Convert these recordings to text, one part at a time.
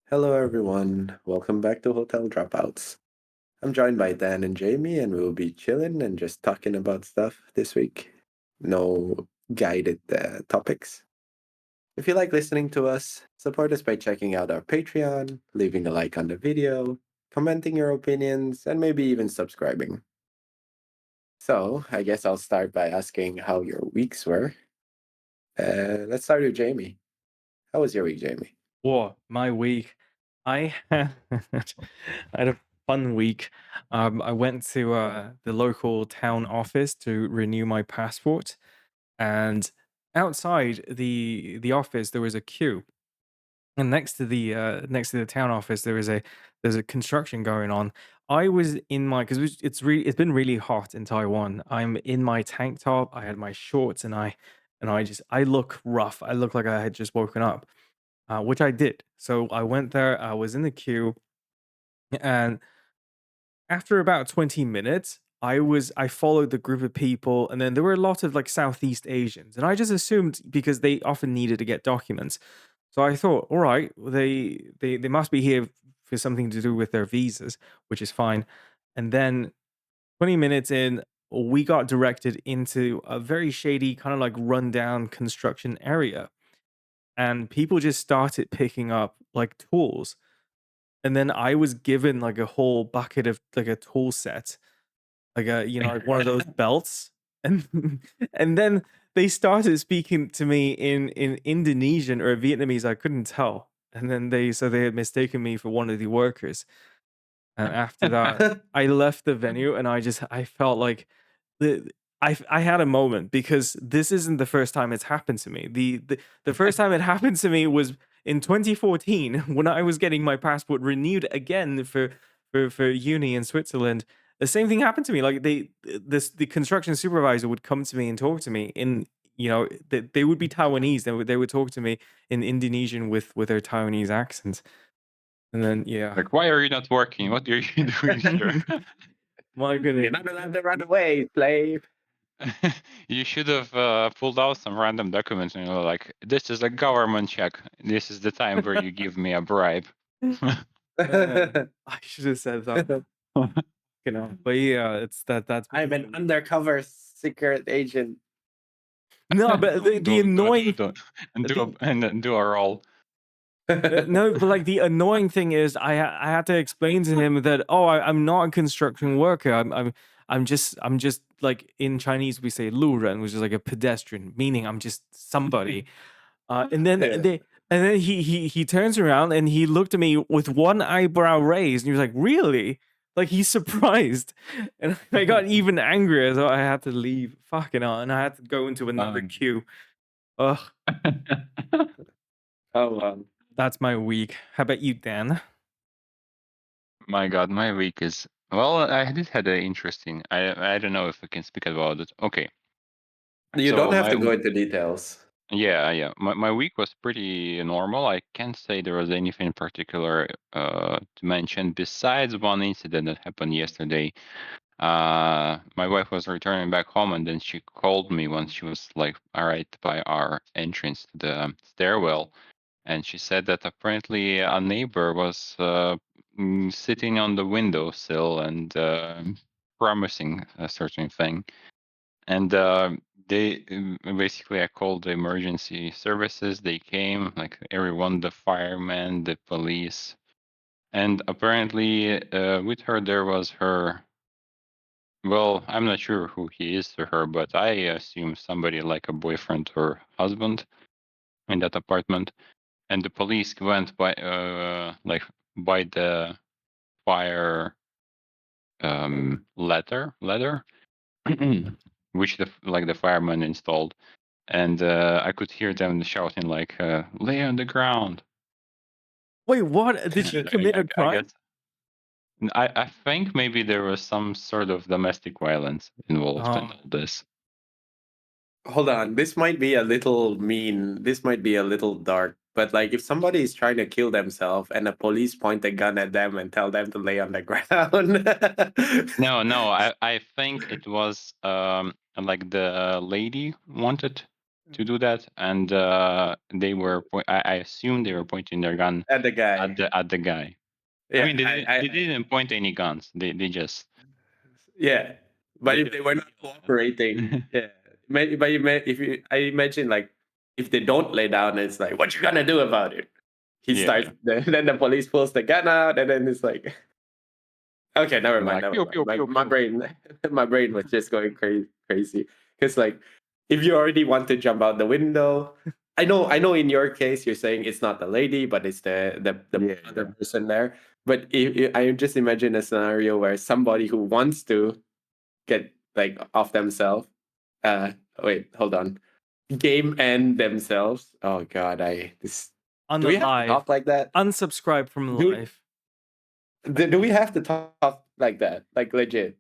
Hello, everyone. Welcome back to Hotel Dropouts. I'm joined by Dan and Jamie, and we'll be chilling and just talking about stuff this week. No guided topics. If you like listening to us, support us by checking out our Patreon, leaving a like on the video, commenting your opinions, and maybe even subscribing. So, I guess I'll start by asking how your weeks were. Let's start with Jamie. How was your week, Jamie? My week. I had I had a fun week. I went to the local town office to renew my passport, and outside the office there was a queue, and next to the town office there's a construction going on. I was in my because it's been really hot in Taiwan. I'm in my tank top. I had my shorts, and I look rough. I look like I had just woken up, which I did. So I went there, I was in the queue, and after about 20 minutes, I followed the group of people, and then there were a lot of like Southeast Asians, and I just assumed because they often needed to get documents. So I thought, all right, well, they must be here for something to do with their visas, which is fine. And then 20 minutes in, we got directed into a very shady, kind of like rundown construction area. And people just started picking up like tools. And then I was given like a whole bucket of like a tool set, like like one of those belts. And and then they started speaking to me in Indonesian or Vietnamese, I couldn't tell. And then they had mistaken me for one of the workers. And after that, I left the venue and I felt like the I had a moment because this isn't the first time it's happened to me. The first time it happened to me was in 2014 when I was getting my passport renewed again for uni in Switzerland. The same thing happened to me. Like the construction supervisor would come to me and talk to me in they would be Taiwanese. They would talk to me in Indonesian with their Taiwanese accent. And then yeah. Like, why are you not working? What are you doing here? My You're goodness. not allowed to run away, slave. You should have pulled out some random documents and like, this is a government check. This is the time where you give me a bribe. Man, I should have said that. But yeah, that's I'm an undercover secret agent. no, but the annoying And do a roll. no, but like the annoying thing is, I had to explain to him that I'm not a construction worker. I'm just like in Chinese we say 路人, which is like a pedestrian, meaning I'm just somebody. And then Yeah. he turns around and he looked at me with one eyebrow raised, and he was like, "Really?" Like he's surprised, and I got even angrier, so I had to leave. Fucking hell, and I had to go into another Um, queue. Ugh, Oh, wow. that's my week. How about you, Dan? my God, my week is well. I did had an interesting. I don't know if I can speak about it. Okay, You don't so have to go into details. yeah. My week was pretty normal. I can't say there was anything particular to mention besides one incident that happened yesterday. My wife was returning back home, and then she called me once she was like right by our entrance to the stairwell, and she said that apparently a neighbor was sitting on the windowsill and promising a certain thing. And they basically, I called the emergency services. They came, like everyone, the firemen, the police, and apparently with her there was her. Well, I'm not sure who he is to her, but I assume somebody like a boyfriend or husband in that apartment. And the police went by, like by the fire ladder, which the fireman installed. And I could hear them shouting like, "Lay on the ground." Wait, what? Did she commit a I crime? guess I think maybe there was some sort of domestic violence involved in Oh, all this. Hold on. This might be a little mean. This might be a little dark. But like, if somebody is trying to kill themselves and the police point a gun at them and tell them to lay on the ground. No, I think it was like the lady wanted to do that, and they were. I assume they were pointing their gun And the guy. at the guy. I Yeah, mean, they didn't point any guns. They just yeah. But they if just they were not cooperating, yeah. If you, I imagine like if they don't lay down, it's like, what you gonna do about it? He Yeah. starts. Then the police pulls the gun out, and then it's like, okay, never mind, Like, never pew, mind. pew, My, pew, my pew. brain, my brain was just going crazy. Because like, if you already want to jump out the window, I know. In your case, you're saying it's not the lady, but it's the Yeah, other person there. But I just imagine a scenario where somebody who wants to get like off themselves. Wait, hold on. Game end themselves. Oh God, do we have to Unalive. talk like that? Unsubscribe from Do- life. Do we have to talk like that? Like legit?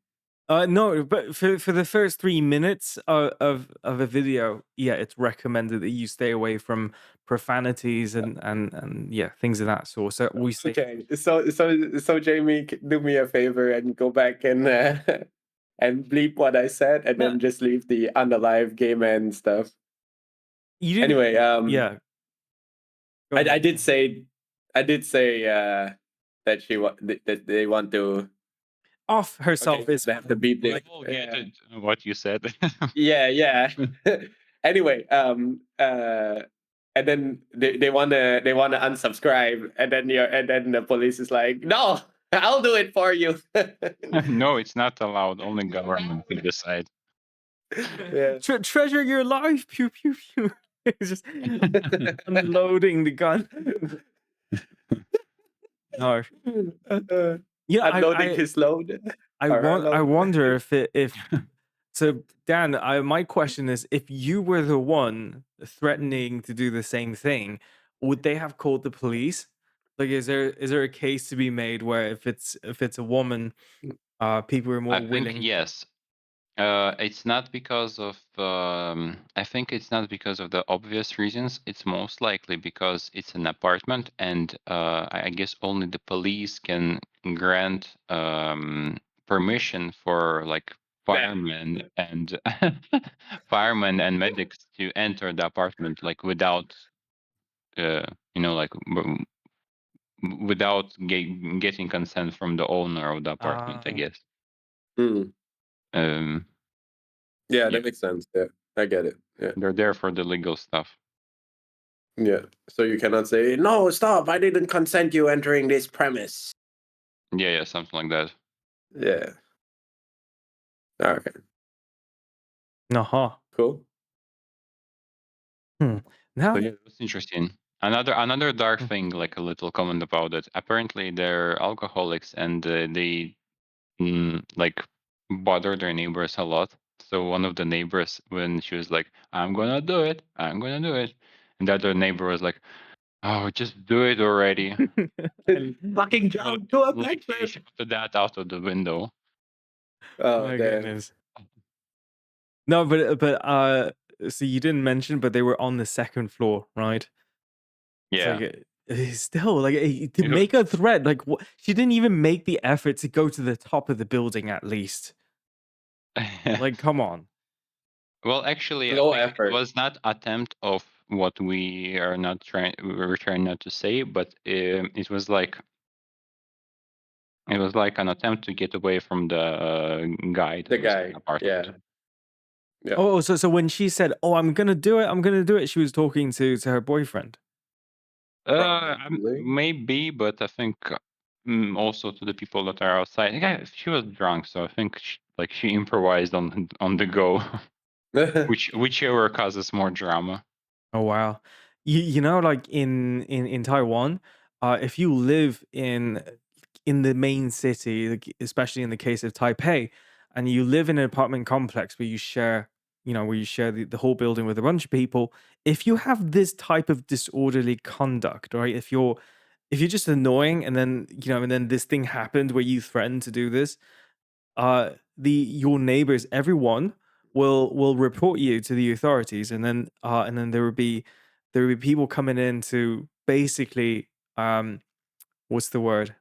No, but for the first 3 minutes of a video, yeah, it's recommended that you stay away from profanities and yeah, things of that sort. So we say Okay, so Jamie, do me a favor and go back and and bleep what I said, and no, then just leave the unalive game end stuff. you didn't. Anyway, Yeah, go I ahead. did say, that that they want to. Off herself Okay, is they have to fine. beat we the. all get it, what you said. Yeah. Anyway, and then they wanna unsubscribe, and then the police is like, no, I'll do it for you. No, it's not allowed. Only government can decide. Yeah. Treasure your life. Pew pew pew. It's just unloading the gun. No. Yeah, Unloading his load. I or her want. I load. wonder if. So Dan, my question is: if you were the one threatening to do the same thing, would they have called the police? Like, is there a case to be made where if it's a woman, people are more I think willing? yes. It's not because of. I think it's not because of the obvious reasons. It's most likely because it's an apartment, and I guess only the police can grant permission for like firemen and firemen and medics to enter the apartment, like without, like without getting consent from the owner of the apartment. I guess. Hmm. Um, Yeah, Yeah. that makes sense. Yeah, I get it. Yeah. they're there for the legal stuff. Yeah. So you cannot say, no, stop, I didn't consent you entering this premise. Yeah, something like that. Yeah. Okay. Uh-huh. Cool. Now, So yeah, that's interesting. Another dark thing, like a little comment about it. Apparently, they're alcoholics and they like bother their neighbors a lot. So one of the neighbors, when she was like, I'm gonna do it," and the other neighbor was like, "Oh, just do it already." Fucking So, jump to a like she backflip. shouted that out of the window. Oh, my damn. goodness. No, but so you didn't mention, but they were on the second floor, right? It's Yeah. like still like to You- make a threat. Like what? She didn't even make the effort to go to the top of the building at least. Like, come on. Well, actually, I Low think it effort. was not attempt of what we're trying not to say, but it was like an attempt to get away from the guy that The was in guy. the apartment. Yeah. Yeah. Oh, so when she said, "Oh, I'm gonna do it," she was talking to her boyfriend. Probably. Maybe, but I think also to the people that are outside. Yeah, she was drunk, so I think she improvised on the go, whichever causes more drama. Oh wow. You know, like in Taiwan, if you live in the main city, like, especially in the case of Taipei, and you live in an apartment complex where you share, where you share the whole building with a bunch of people, if you have this type of disorderly conduct, right? If you're just annoying and then, and then this thing happened where you threatened to do this, your neighbors, everyone will report you to the authorities, and then there will be people coming in to basically what's the word,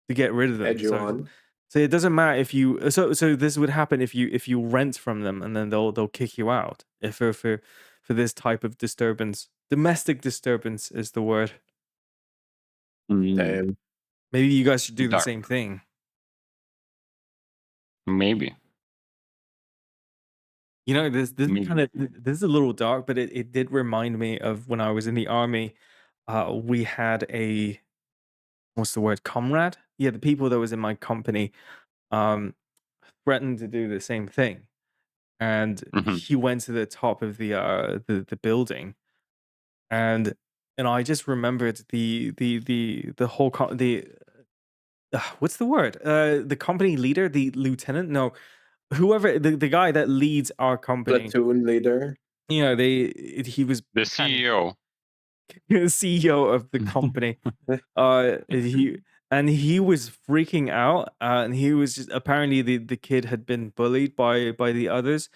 to get rid of them. Edge you So on. it doesn't matter if you so this would happen if you rent from them, and then they'll kick you out if for for this type of disturbance. Domestic disturbance is the word. Damn. Maybe you guys should do the Dark. same thing. Maybe. You know, this Maybe. this is a little dark, but it did remind me of when I was in the army. We had a what's the word? Comrade? Yeah, the people that was in my company um threatened to do the same thing. And Mhm. he went to the top of the building, and I just remembered the whole the what's the word? The company leader, the lieutenant? No, whoever the guy that leads our company. Platoon leader. You know, he was The panic CEO. CEO of the company. He was freaking out, and he was just apparently the kid had been bullied by the others,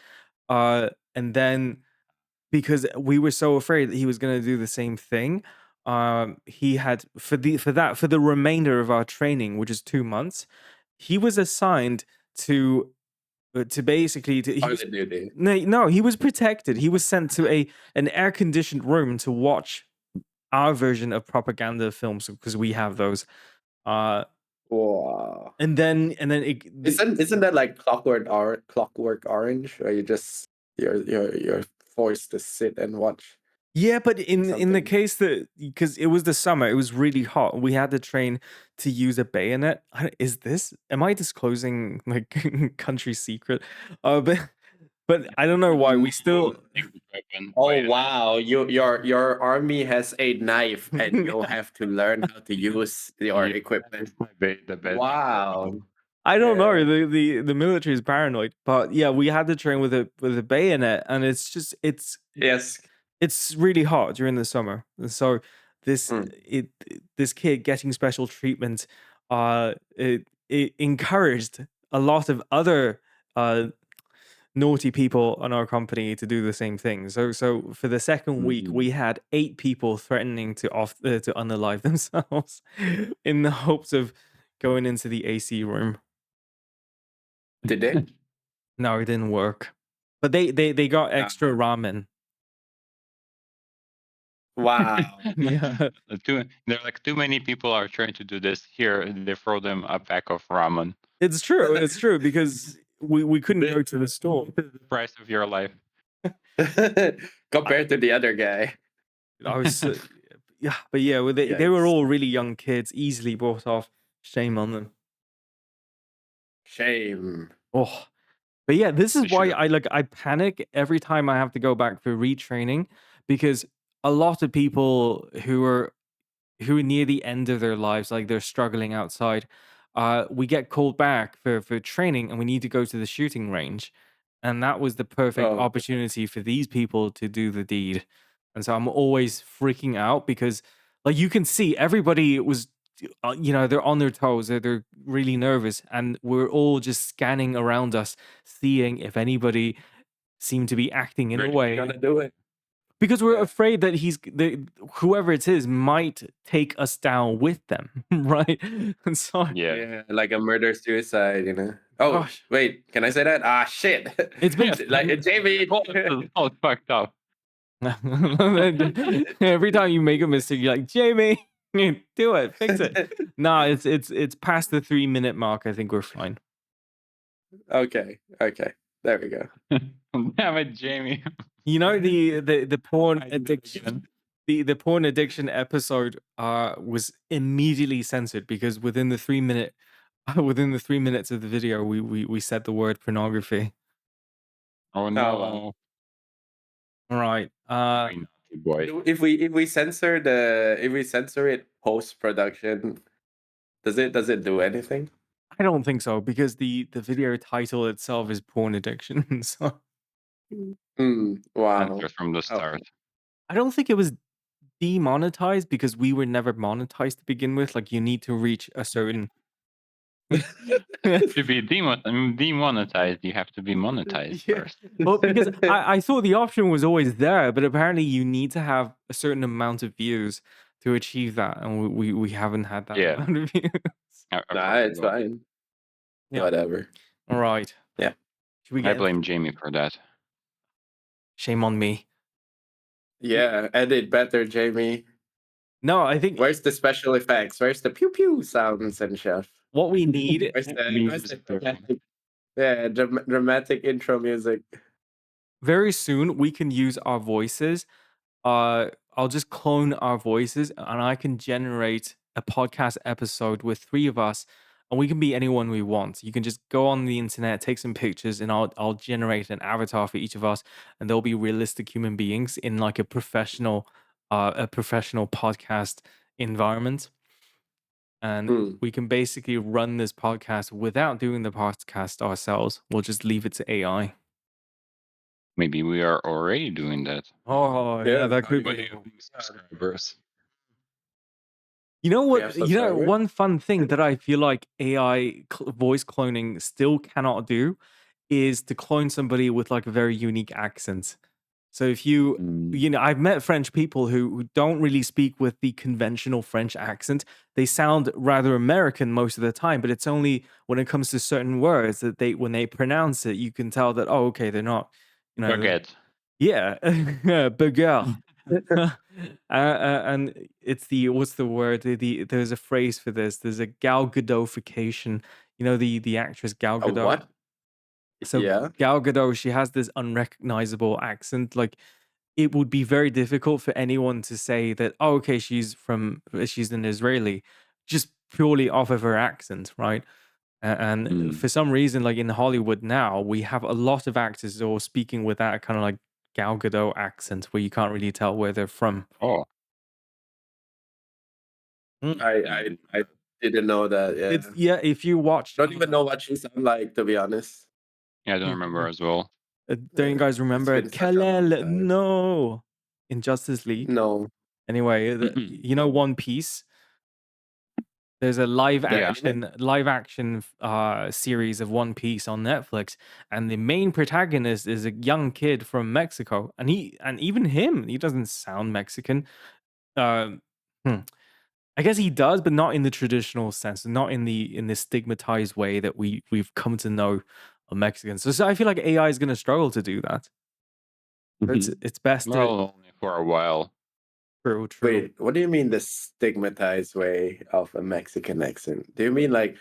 and then because we were so afraid that he was going to do the same thing, he had for the remainder of our training, which is 2 months, he was assigned to basically he was, Pilot duty. no, he was protected. He was sent to an air conditioned room to watch our version of propaganda films because we have those. Wow. And then Isn't that like Clockwork Orange, where you're forced to sit and watch yeah, but in the something? case that because it was the summer, it was really hot. We had to train to use a bayonet. Am I disclosing like country secret? But I don't know why we still. Oh wow, your army has a knife and you'll have to learn how to use your equipment. The best. Wow. I don't know. Yeah. The military is paranoid, but yeah, we had to train with a bayonet, and it's just Yes. it's really hot during the summer. And so Mm. this kid getting special treatment, it encouraged a lot of other naughty people on our company to do the same thing. So for the second week, we had 8 people threatening to unalive themselves in the hopes of going into the AC room. Did they? No, it didn't work. But they got extra ramen. Wow. Yeah. There are like too many people are trying to do this. Here, they throw them a pack of ramen. It's true because we couldn't go to the store. This is the price of your life. Compared to the other guy. I was yeah, but yeah, well, they were Yikes. all really young kids, easily brought off. Shame on them. Shame. Oh, but yeah, this is They why should've- I panic every time I have to go back for retraining because a lot of people who are near the end of their lives, like they're struggling outside, we get called back for training and we need to go to the shooting range. And that was the perfect Oh. opportunity for these people to do the deed. And so I'm always freaking out because, like, you can see everybody was, they're on their toes, they're really nervous. And we're all just scanning around us, seeing if anybody seemed to be acting in a Really way gonna do it. because we're Yeah. afraid that whoever it is might take us down with them, right? And so, Yeah. Like a murder suicide, Oh, gosh, wait, can I say that? Ah, shit. it's been Like Jamie. It's all fucked up. every time you make a mistake, you're like, Jamie, do it, fix it. No, it's past the 3-minute mark. I think we're fine. Okay, there we go. Damn it, Jamie. You know the porn I did it addiction. again. The porn addiction episode was immediately censored because within the 3 minute within the 3 minutes of the video we said the word pornography. Oh wow. no. All right. Very naughty boy. If we censor it post production, does it do anything? I don't think so because the video title itself is porn addiction. So Wow. Censor from the start. Okay. I don't think it was demonetized because we were never monetized to begin with. Like you need to reach a certain To be demonetized, you have to be monetized Yeah. first. Well, because I thought the option was always there, but apparently you need to have a certain amount of views to achieve that, and we haven't had that Yeah. amount of views. Nah, it's fine. Yeah. Whatever. All right. Yeah. Should we I get blame Jamie for that. shame on me? Yeah, edit better, Jamie. No, I think Where's the special effects? Where's the pew pew sounds and stuff? what we need Where's the, where's the Music. dramatic, yeah, dramatic intro music? very soon we can use our voices. I'll just clone our voices and I can generate a podcast episode with three of us and we can be anyone we want. You can just go on the internet, take some pictures, and I'll generate an avatar for each of us, and they'll be realistic human beings in like a professional podcast environment. And Hmm. we can basically run this podcast without doing the podcast ourselves. We'll just leave it to AI. Maybe we are already doing that. Oh, yeah, that could When be. you have subscribers. You know We have what? You know, subscribers? one fun thing that I feel like AI voice cloning still cannot do is to clone somebody with like a very unique accent. So if you, you know, I've met French people who don't really speak with the conventional French accent. They sound rather American most of the time, but it's only when it comes to certain words that when they pronounce it, you can tell that, oh, okay, they're not, you know, Baguette. yeah, bagarre. And it's what's the word? There's a phrase for this. There's a Gal Gadot-fication. You know the actress Gal A Gadot. what? So Yeah. Gal Gadot, she has this unrecognizable accent. Like it would be very difficult for anyone to say that. Oh, okay, she's an Israeli, just purely off of her accent, right? And for some reason, like in Hollywood now, we have a lot of actors who are speaking with that kind of like Gal Gadot accent, where you can't really tell where they're from. Oh. Mm. I didn't know that. Yeah. It's if you watch, Don't even know what she sounds like, to be honest. Yeah, I don't remember as well. don't you guys It's remember been such a long Kalel? time. No, in Justice League. No. Anyway, you know One Piece. There's a live Yeah. action series of One Piece on Netflix, and the main protagonist is a young kid from Mexico, and even him, he doesn't sound Mexican. Um, hmm. I guess he does, but not in the traditional sense, not in the stigmatized way that we've come to know of Mexicans. So I feel like AI is going to struggle to do that. It's best to Well, only for a while. true. Wait, what do you mean the stigmatized way of a Mexican accent? Do you mean like,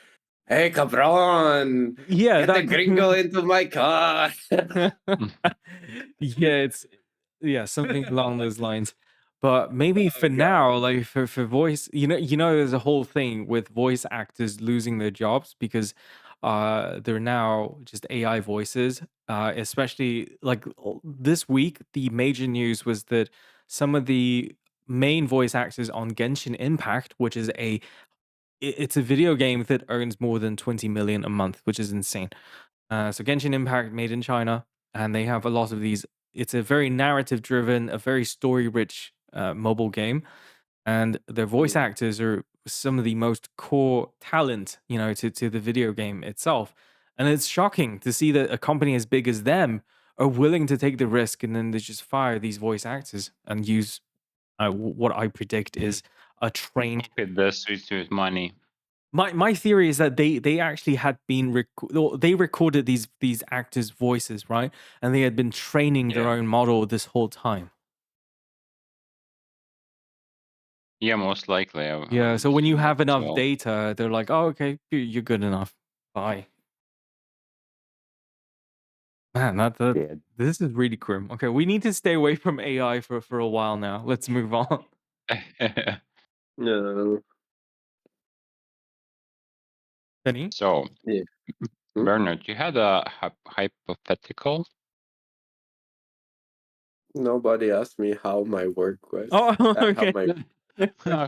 hey, cabron, Yeah, get the gringo into my car? yeah, it's something along those lines. But maybe for God. now, like for voice, there's a whole thing with voice actors losing their jobs because they're now just AI voices. Especially like this week, the major news was that some of the main voice actors on Genshin Impact, which is it's a video game that earns more than 20 million a month, which is insane. So Genshin Impact made in China, and they have a lot of these. It's a very narrative driven, a very story rich mobile game, and their voice actors are some of the most core talent, to the video game itself. And it's shocking to see that a company as big as them are willing to take the risk, and then they just fire these voice actors and use what I predict is a trained. With the sweet money. My theory is that they actually had been they recorded these actors' voices, right? And they had been training their Yeah. own model this whole time. Yeah, most likely. Yeah. So when you have enough well. data, they're like, "Oh, okay, you're good enough. Bye." Man, this is really grim. Okay, we need to stay away from AI for a while now. Let's move on. No. Penny? So, Yeah. Hmm? Bernard, you had a hypothetical? Nobody asked me how my work was. Oh, How okay.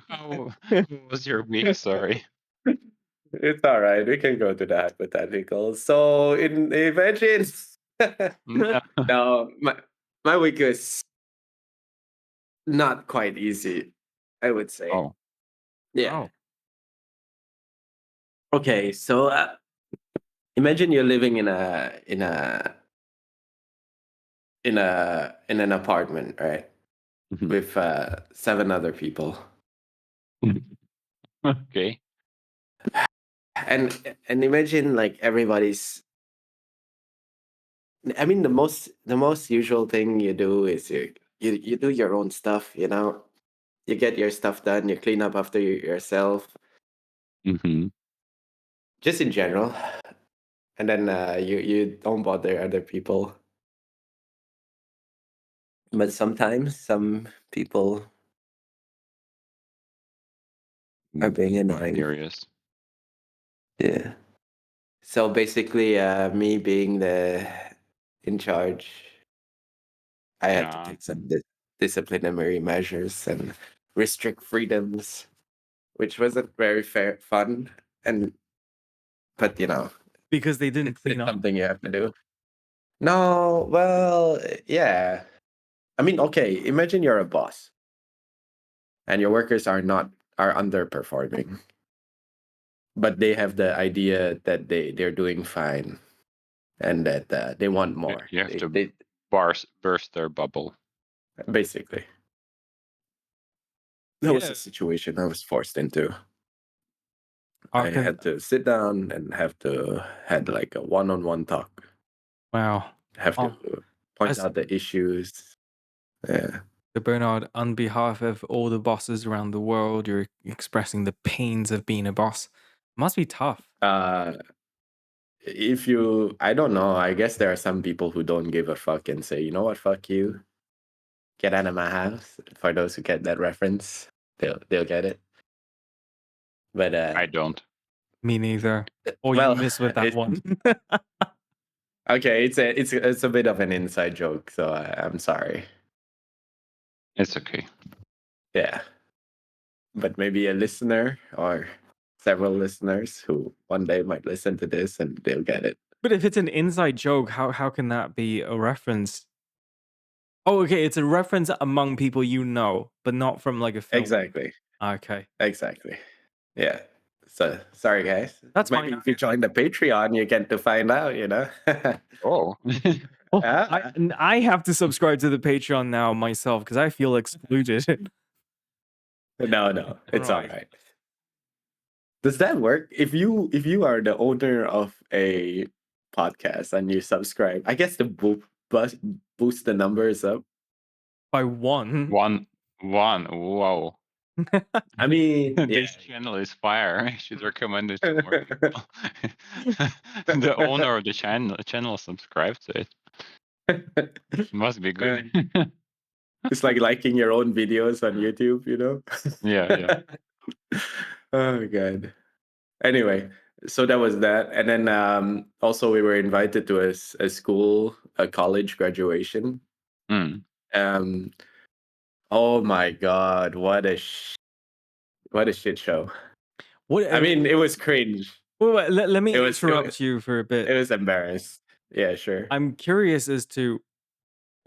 How was your week? Sorry. It's all right. We can go to the hypothetical. So, imagine. No. No, my week is not quite easy, I would say. Oh. Yeah. Oh. Okay, so imagine you're living in an apartment, right, Mhm. with 7 other people, Okay. and imagine like everybody's. I mean, the most usual thing you do is you do your own stuff, you know. You get your stuff done, you clean up after yourself, Mm-hmm. just in general. And then you don't bother other people. But sometimes some people are being annoying. Curious. Yeah. So basically, me being the in charge, I had to Yeah. take some disciplinary measures and restrict freedoms, which wasn't very fun. And but you know, Because they didn't clean it's up. something you have to do. No, well, yeah. I mean, okay. Imagine you're a boss, and your workers are underperforming, but they have the idea that they're doing fine and that they want more. You have to They burst their bubble. basically. That was Yeah. a situation I was forced into. I Okay. had to sit down and had like a one-on-one talk. Wow. Have Oh, to point as out the issues. Yeah. the Bernard, on behalf of all the bosses around the world, you're expressing the pains of being a boss. Must be tough. If you, I don't know. I guess there are some people who don't give a fuck and say, you know what, fuck you, get out of my house. For those who get that reference, they'll get it. But I don't. Me neither. Oh, you well, miss with that one. okay, it's a bit of an inside joke, so I'm sorry. It's okay. Yeah, but maybe a listener or several listeners who one day might listen to this and they'll get it. But if it's an inside joke, how can that be a reference? Oh, okay, it's a reference among people you know, but not from like a film. Exactly. Okay. Exactly. Yeah. So sorry, guys. That's Maybe fine. if you join the Patreon, you get to find out. You know. Oh. Oh, Ah, I have to subscribe to the Patreon now myself because I feel excluded. no, it's all Right. right. Does that work? If you are the owner of a podcast and you subscribe, I guess the boost the numbers up. By one. One. Whoa. I mean, yeah. This channel is fire. I should recommend it to more people. The owner of the channel subscribe to it. Must be good. It's like liking your own videos on YouTube, you know? Yeah. Oh god. Anyway, so that was that. And then also we were invited to a college graduation. Mm. Um oh my god, what a shit show. What? I mean, it was cringe. Wait, let me It was interrupt you for a bit. It was embarrassed. Yeah, sure. I'm curious as to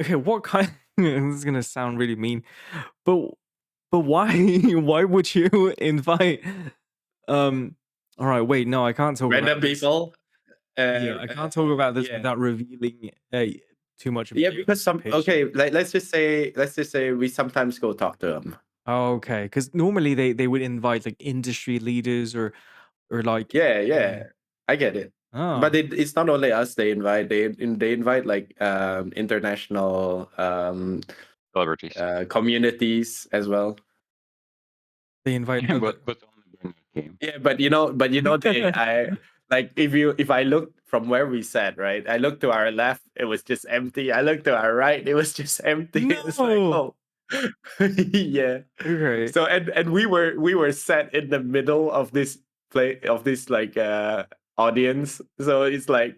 okay, what kind this is gonna sound really mean, but why why would you invite all right, wait, no, I can't talk Random about this. people. Yeah, I can't talk about this yeah. without revealing too much of Yeah, the because participation. like let's just say we sometimes go talk to them. Oh, okay, because normally they would invite like industry leaders or like Yeah, I get it. But oh it's not only us they invite. They invite like international Celebrities. communities as well. they invite other but only when you came. Yeah, but you know I like if I look from where we sat, right? I looked to our left, it was just empty. I looked to our right, it was just empty. It was like, No. oh, yeah. Okay. So and we were set in the middle of this like audience. So it's like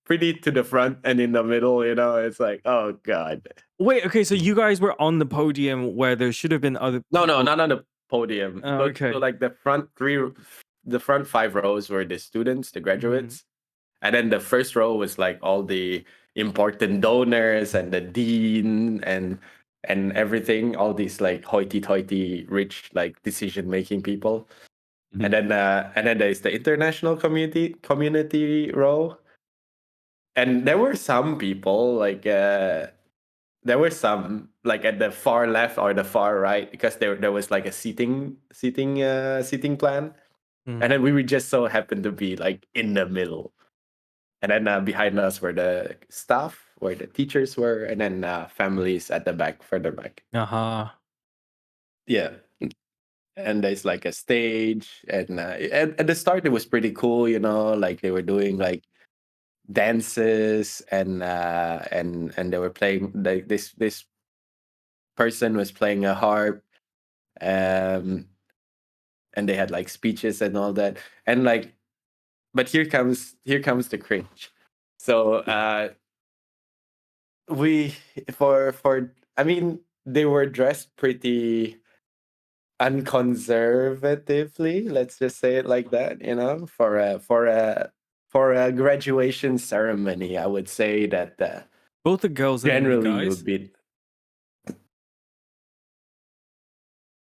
pretty to the front and in the middle. You know, it's like, oh god. Wait, okay, so you guys were on the podium where there should have been other No, people. not on the podium. Oh, So, okay. so like the front 5 rows were the students, the graduates, and then the first row was like all the important donors and the dean and everything, all these like hoity-toity, rich like decision-making people. Mhm. And then there's the international community row, and there were some people like there were some like at the far left or the far right because there was like a seating plan, Mhm. and then we would just so happen to be like in the middle, and then behind us were the staff where the teachers were, and then families at the back, further back. Uh-huh. Yeah. And there's like a stage, and at the start it was pretty cool, you know, like they were doing like dances, and they were playing, like this person was playing a harp, um and they had like speeches and all that, and like, but here comes the cringe. So we for I mean, they were dressed pretty unconservatively, let's just say it like that, you know, for a graduation ceremony. I would say that Both the girls and the generally you guys? would be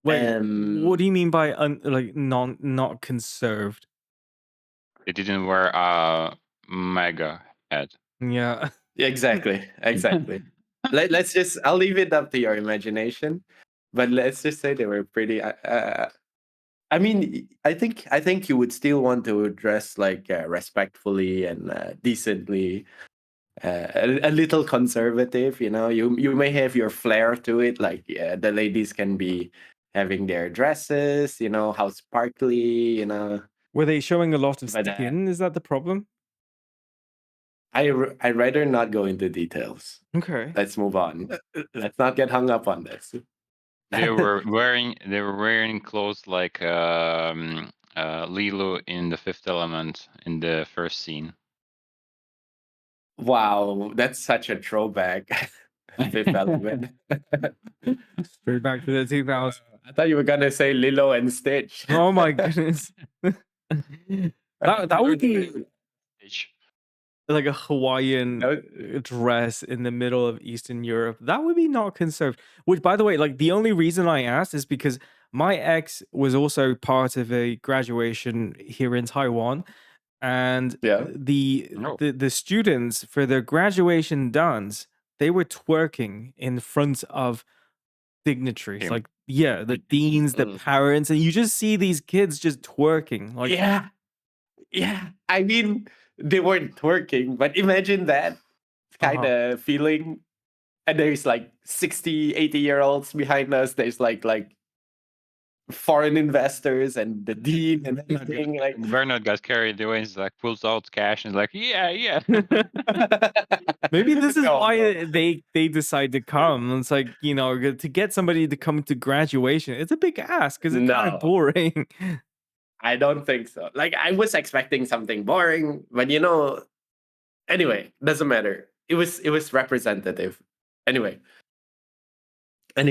Wait, what do you mean by not conserved? They didn't wear a mega head. Yeah. exactly. Let's just, I'll leave it up to your imagination, but let's just say they were pretty I mean, I think you would still want to dress like respectfully and decently, a little conservative. You know, you may have your flair to it. Like the ladies can be having their dresses, you know, how sparkly, you know. Were they showing a lot of But skin? Is that the problem? I'd rather not go into details. Okay. Let's move on. Let's not get hung up on this. They were wearing clothes like Lilo in The Fifth Element in the first scene. Wow, that's such a throwback. Fifth Element. Straight back to the 2000s. I thought you were gonna say Lilo and Stitch. Oh my goodness. that would be like a Hawaiian dress in the middle of Eastern Europe. That would be not conserved. Which, by the way, like the only reason I asked is because my ex was also part of a graduation here in Taiwan, and Yeah. the students for their graduation dance, they were twerking in front of dignitaries, Him. like the deans, the parents, and you just see these kids just twerking. Like, yeah. I mean, they weren't twerking, but imagine that kind of feeling. And there's like 60, 80-year-olds behind us. There's like foreign investors and the dean and everything. Like Bernard got carried away. He's like pulls out cash and is like, yeah. maybe this is No, why they decide to come. It's like, you know, to get somebody to come to graduation, it's a big ask because it's kind No. of boring. I don't think so. Like I was expecting something boring, but you know, anyway, doesn't matter. It was representative. Anyway, and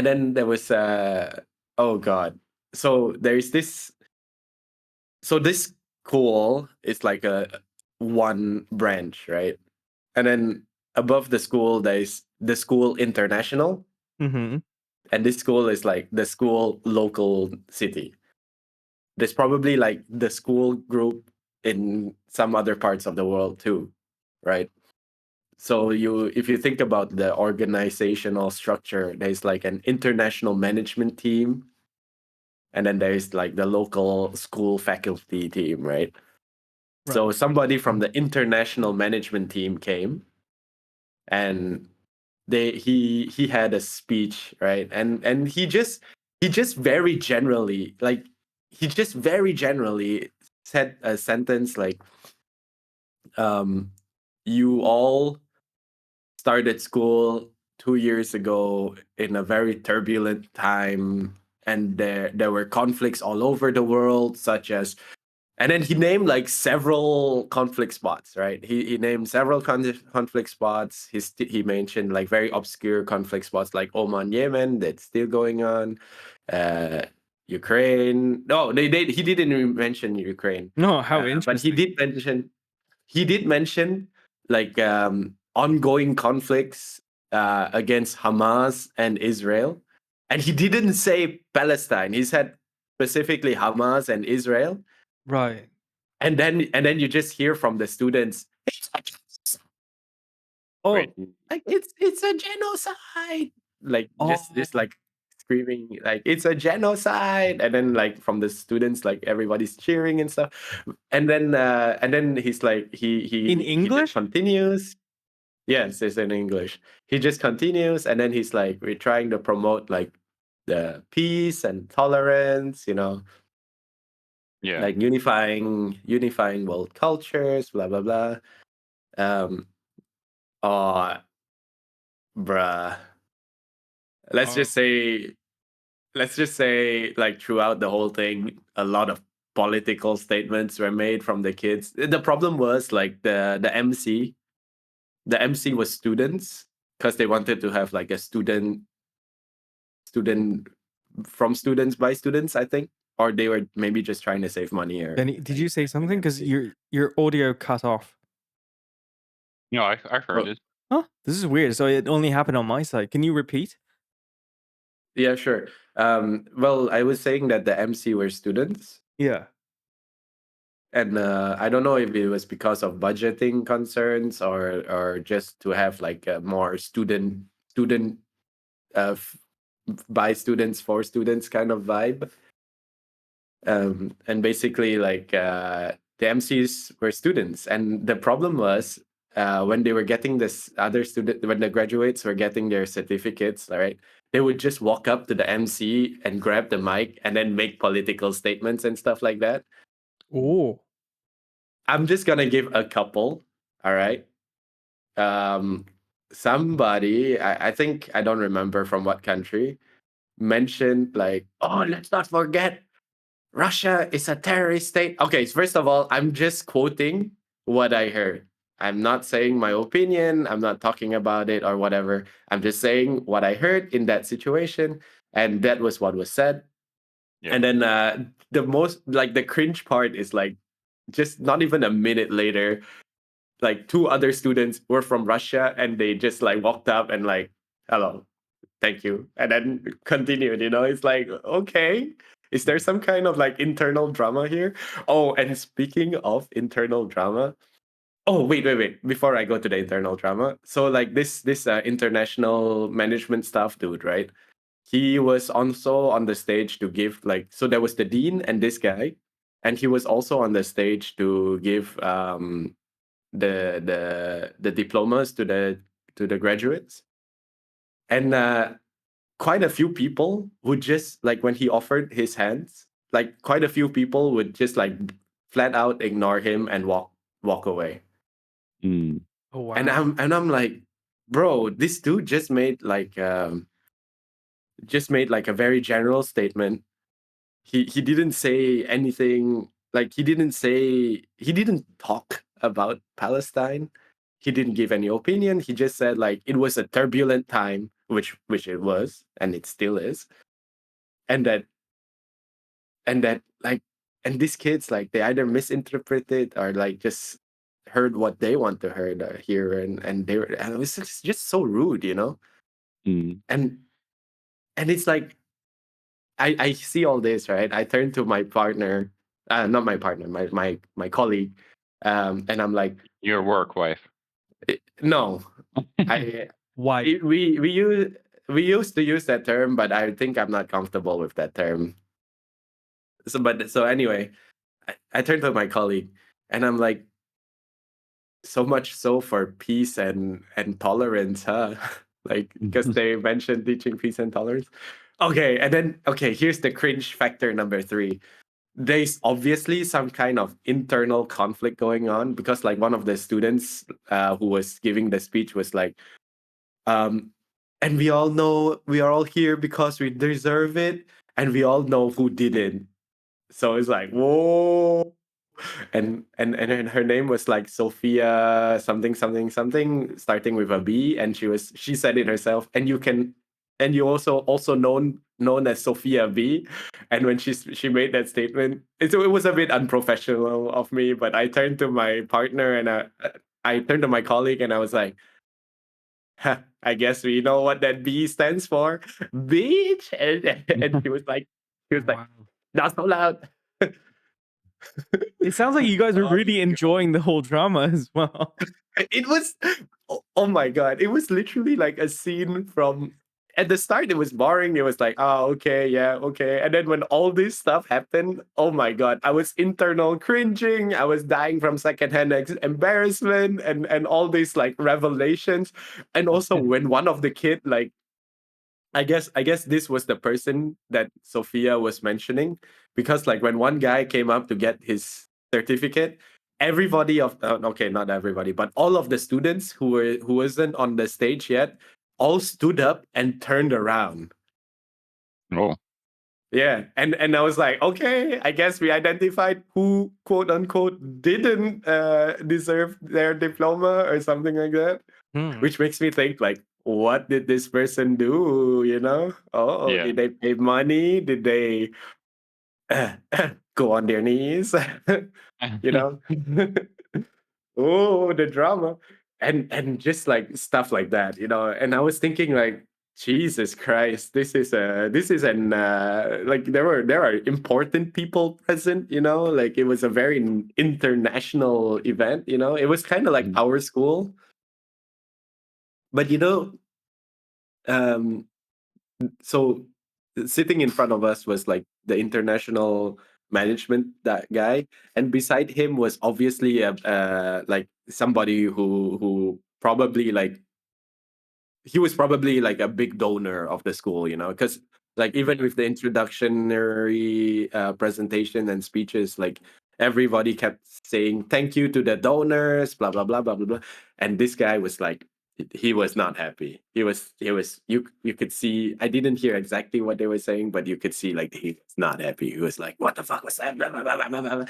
then there was oh god. So there's this, so this school is like a one branch, right? And then above the school there's the school international, Mm-hmm. and this school is like the school local city. There's probably like the school group in some other parts of the world too, right? So if you think about the organizational structure, there's like an international management team, and then there's like the local school faculty team, right? So somebody from the international management team came, and he had a speech, right? And he just very generally, like he just very generally said a sentence like, you all started school 2 years ago in a very turbulent time, and there were conflicts all over the world, such as, and then he named like several conflict spots, right? He named several conflict spots. He mentioned like very obscure conflict spots like Oman, Yemen, that's still going on. Ukraine. No, he didn't even mention Ukraine. No, how interesting. But he did mention like ongoing conflicts against Hamas and Israel. And he didn't say Palestine. He said specifically Hamas and Israel. Right. And then you just hear from the students, Oh, Wait. like it's a genocide. Like just like screaming like it's a genocide, and then like from the students, like everybody's cheering and stuff. And then he's like he In just English? continues. Yes, it's in English. He just continues, and then he's like, we're trying to promote like the peace and tolerance, Yeah. like unifying world cultures, blah blah blah. Um, oh, bruh. Let's Oh, just say, like throughout the whole thing, a lot of political statements were made from the kids. The problem was like the MC. The MC was students because they wanted to have like a student from students by students, I think, or they were maybe just trying to save money. Or Benny, did you say something? Because MC. your audio cut off. No, I've heard Oh, it. Huh? This is weird. So it only happened on my side. Can you repeat? yeah, sure. Well, I was saying that the MC were students, Yeah. and I don't know if it was because of budgeting concerns or just to have like a more student uh, f- by students for students kind of vibe. And basically like the MCs were students, and the problem was when they were getting this other student when the graduates were getting their certificates, right, they would just walk up to the MC and grab the mic and then make political statements and stuff like that. Oh. I'm just gonna give a couple. All right. um Somebody, I think, I don't remember from what country, mentioned like, oh, let's not forget Russia is a terrorist state. Okay, first of all, I'm just quoting what I heard. I'm not saying my opinion. I'm not talking about it or whatever. I'm just saying what I heard in that situation. And that was what was said. Yeah. And then the most, like, the cringe part is like, just not even a minute later, like two other students were from Russia and they just like walked up and like, hello, thank you, and then continued. It's like, okay, is there some kind of like internal drama here? Oh, and speaking of internal drama, oh, wait, before I go to the internal drama, so like this international management staff dude, right, he was also on the stage to give, like, so there was the dean and this guy, and he was also on the stage to give the diplomas to the graduates. And quite a few people would just like, when he offered his hands, like quite a few people would just like flat out ignore him and walk away. Mm. Oh wow. And I'm like, bro, this dude just made like a very general statement. He didn't say anything, like he didn't talk about Palestine. He didn't give any opinion. He just said like it was a turbulent time, which it was, and it still is. And that like, and these kids, like, they either misinterpreted or like just heard what they want to hear, and they were, and it was just so rude. Mm. And it's like, I see all this, right? I turn to my partner, not my partner, my colleague, and I'm like, Your work wife. no, I Why? we used to use that term, but I think I'm not comfortable with that term. So anyway, I turned to my colleague and I'm like, so much so for peace and tolerance, huh? Like, because they mentioned teaching peace and tolerance. Okay, and then here's the cringe factor number 3. There's obviously some kind of internal conflict going on, because like one of the students who was giving the speech was like, and we all know we are all here because we deserve it, and we all know who didn't. So it's like, whoa. And her name was like Sophia something something something, starting with a B, and she said it herself. And you also known as Sophia B. And when she made that statement, it was a bit unprofessional of me. But I turned to my partner and I turned to my colleague and I was like, "Ha, I guess we know what that B stands for, bitch." And she was like, Wow. not so loud. It sounds like you guys are really enjoying the whole drama as well. It was, oh my god, it was literally like a scene from at the start it was boring. It was like, oh, okay, yeah, okay. And then when all this stuff happened, oh my god, I was internal cringing. I was dying from secondhand embarrassment and all these like revelations. And also when one of the kid like I guess this was the person that Sophia was mentioning, because like when one guy came up to get his certificate, everybody of okay, not everybody, but all of the students who wasn't on the stage yet all stood up and turned around. Oh. Yeah, and I was like, okay, I guess we identified who quote unquote didn't deserve their diploma or something like that. Hmm. Which makes me think like, what did this person do? You know? Oh, Yeah. did they pay money? Did they go on their knees? You know? Oh, the drama. And just like stuff like that, you know. And I was thinking like, Jesus Christ, this is an like there are important people present, you know, like it was a very international event, you know. It was kind of like Mhm. our school, but you know, um so sitting in front of us was like the international management that guy, and beside him was obviously a like somebody who probably like he was probably like a big donor of the school, you know, because like even with the introductory presentation and speeches, like everybody kept saying thank you to the donors, blah blah blah blah blah blah, and this guy was like he was not happy. He was you could see. I didn't hear exactly what they were saying, but you could see like he was not happy. He was like, "What the fuck was that?" Blah, blah, blah, blah, blah, blah.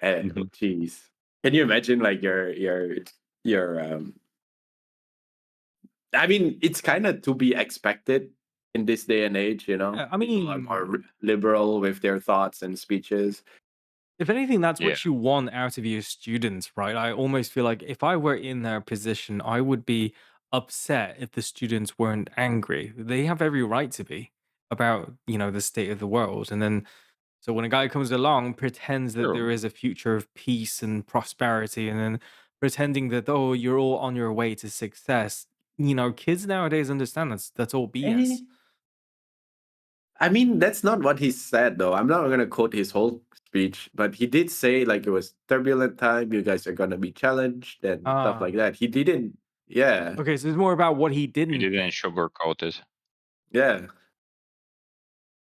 Mhm. Jeez, can you imagine like your I mean, it's kind of to be expected in this day and age, you know. Yeah, I People are more mean, liberal with their thoughts and speeches. if anything, that's Yeah. what you want out of your students, right? I almost feel like if I were in their position, I would be upset if the students weren't angry. They have every right to be about, the state of the world. And then, so when a guy comes along, pretends that True. there is a future of peace and prosperity, and then pretending that, oh, you're all on your way to success. Kids nowadays understand that's all Eh, BS. I mean, that's not what he said, though. I'm not going to quote his whole speech, but he did say, like, it was turbulent time. You guys are going to be challenged and stuff Ah, like that. He didn't, yeah, okay. So it's more about what he We didn't didn't think. sugarcoat it. yeah,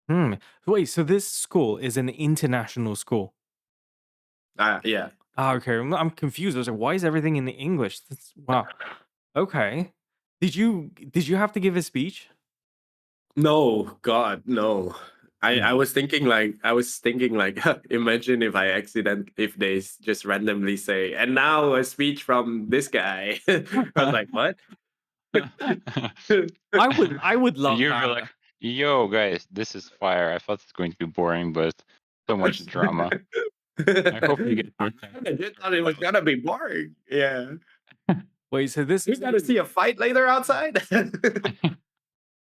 Hmm. Wait, so this school is an international school? yeah. Ah, okay. I'm confused. I was like, why is everything in English? Wow. Okay. Did you have to give a speech? No, God, no. I Hmm. was thinking like imagine if if they just randomly say, and now a speech from this guy. I was like, what? I would love You'd be like, that. yo, guys, this is fire. I thought it's going to be boring, but so much drama. I hope you get your I just thought it was gonna be boring. Yeah. Wait, so this You gotta see a fight later outside.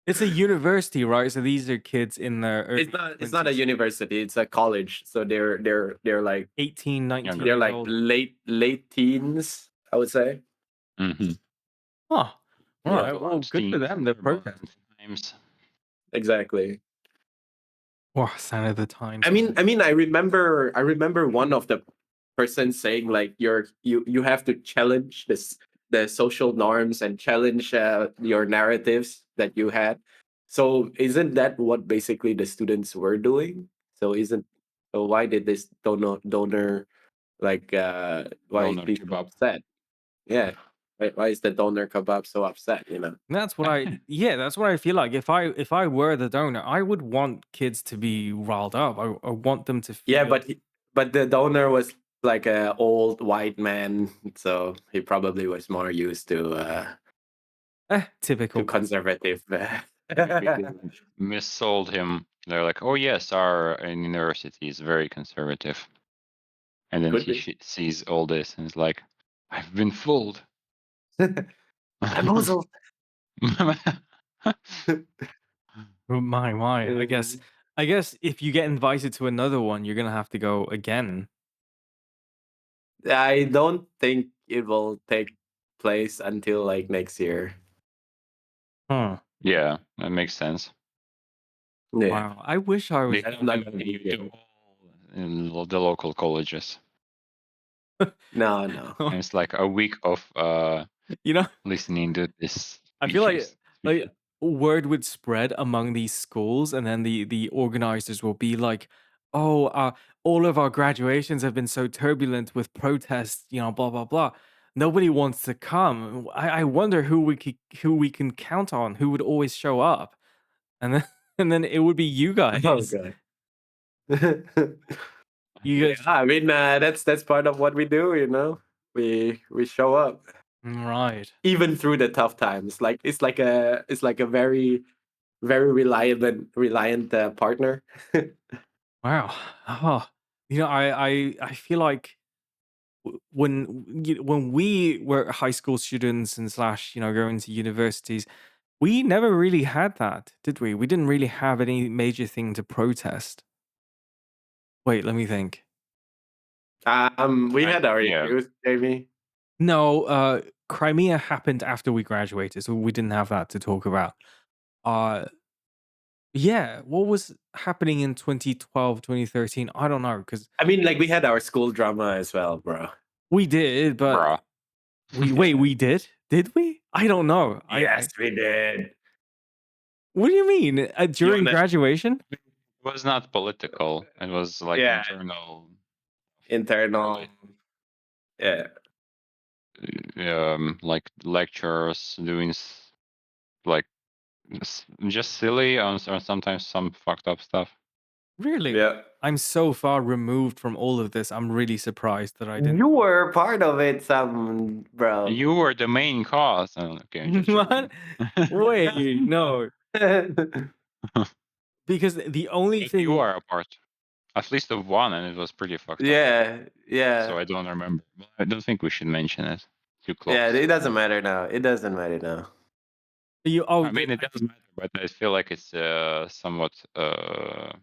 it's a university, right? So these are kids in their it's early not a 20s, university, it's a college. So they're like 18, 19 younger. they're years like old. late teens, I would say. Mm-hmm. Huh. All Yeah. right. Well, good for them. They're protesting. Times. Exactly. Oh, sign of the I times, mean, man. I remember one of the persons saying like you have to challenge the social norms and challenge your narratives that you had. So isn't that what basically the students were doing? So why did this donor like why is Donor people kebab. upset? Yeah. Why is the donor kebab so upset, you know? That's what I feel like. If I were the donor, I would want kids to be riled up. I want them to Yeah, feel but the donor was like a old white man, so he probably was more used to typical. conservative. Maybe they missold him. They're like, oh, yes, our university is very conservative. And then Could he be. sees all this and is like, I've been fooled. Bamboozled. Oh, my. I guess Um, I guess if you get invited to another one, you're gonna have to go again. I don't think it will take place until like next year. Huh. Yeah, that makes sense. Yeah. Wow, I wish I was. They I'm not have gonna them be to there. all in the local colleges. No. And it's like a week of You know, listening to this I feel speeches. like word would spread among these schools, and then the organizers will be like, "Oh, all of our graduations have been so turbulent with protests, blah blah blah. Nobody wants to come. I wonder who we can count on, who would always show up." And then and then it would be you Oh guys. god. You Yeah, guys, I mean that's part of what we do, you know. We show up right? even through the tough times. Like it's like a very very reliant partner. Wow. Oh, I feel like when we were high school students and slash going to universities, we never really had that, did we? We didn't really have any major thing to protest. Wait, let me think. We had our Yeah, issues, Jamie. No, Crimea happened after we graduated, so we didn't have that to talk about. Uh yeah, what was happening in 2012, 2013? I don't know, because I mean, like we had our school drama as well, bro. we did, but bruh. we did? Did we? I don't know. Yes, we did. What do you mean? You During and graduation? It was not political. It was like yeah, internal, internal. Yeah. like lectures doing like just silly or sometimes some fucked up stuff. Really? Yeah. I'm so far removed from all of this. I'm really surprised that I didn't You know. were part of it, some bro. You were the main cause. Oh, okay, I'm just What? joking. Wait, no. Because the only But you thing are a part, at least of one, and it was pretty fucked up. yeah, So yeah. I don't remember. Well, I don't think we should mention it. Too Yeah, close. it doesn't matter now. It doesn't matter now. you oh I mean, it does matter, but I feel like it's somewhat a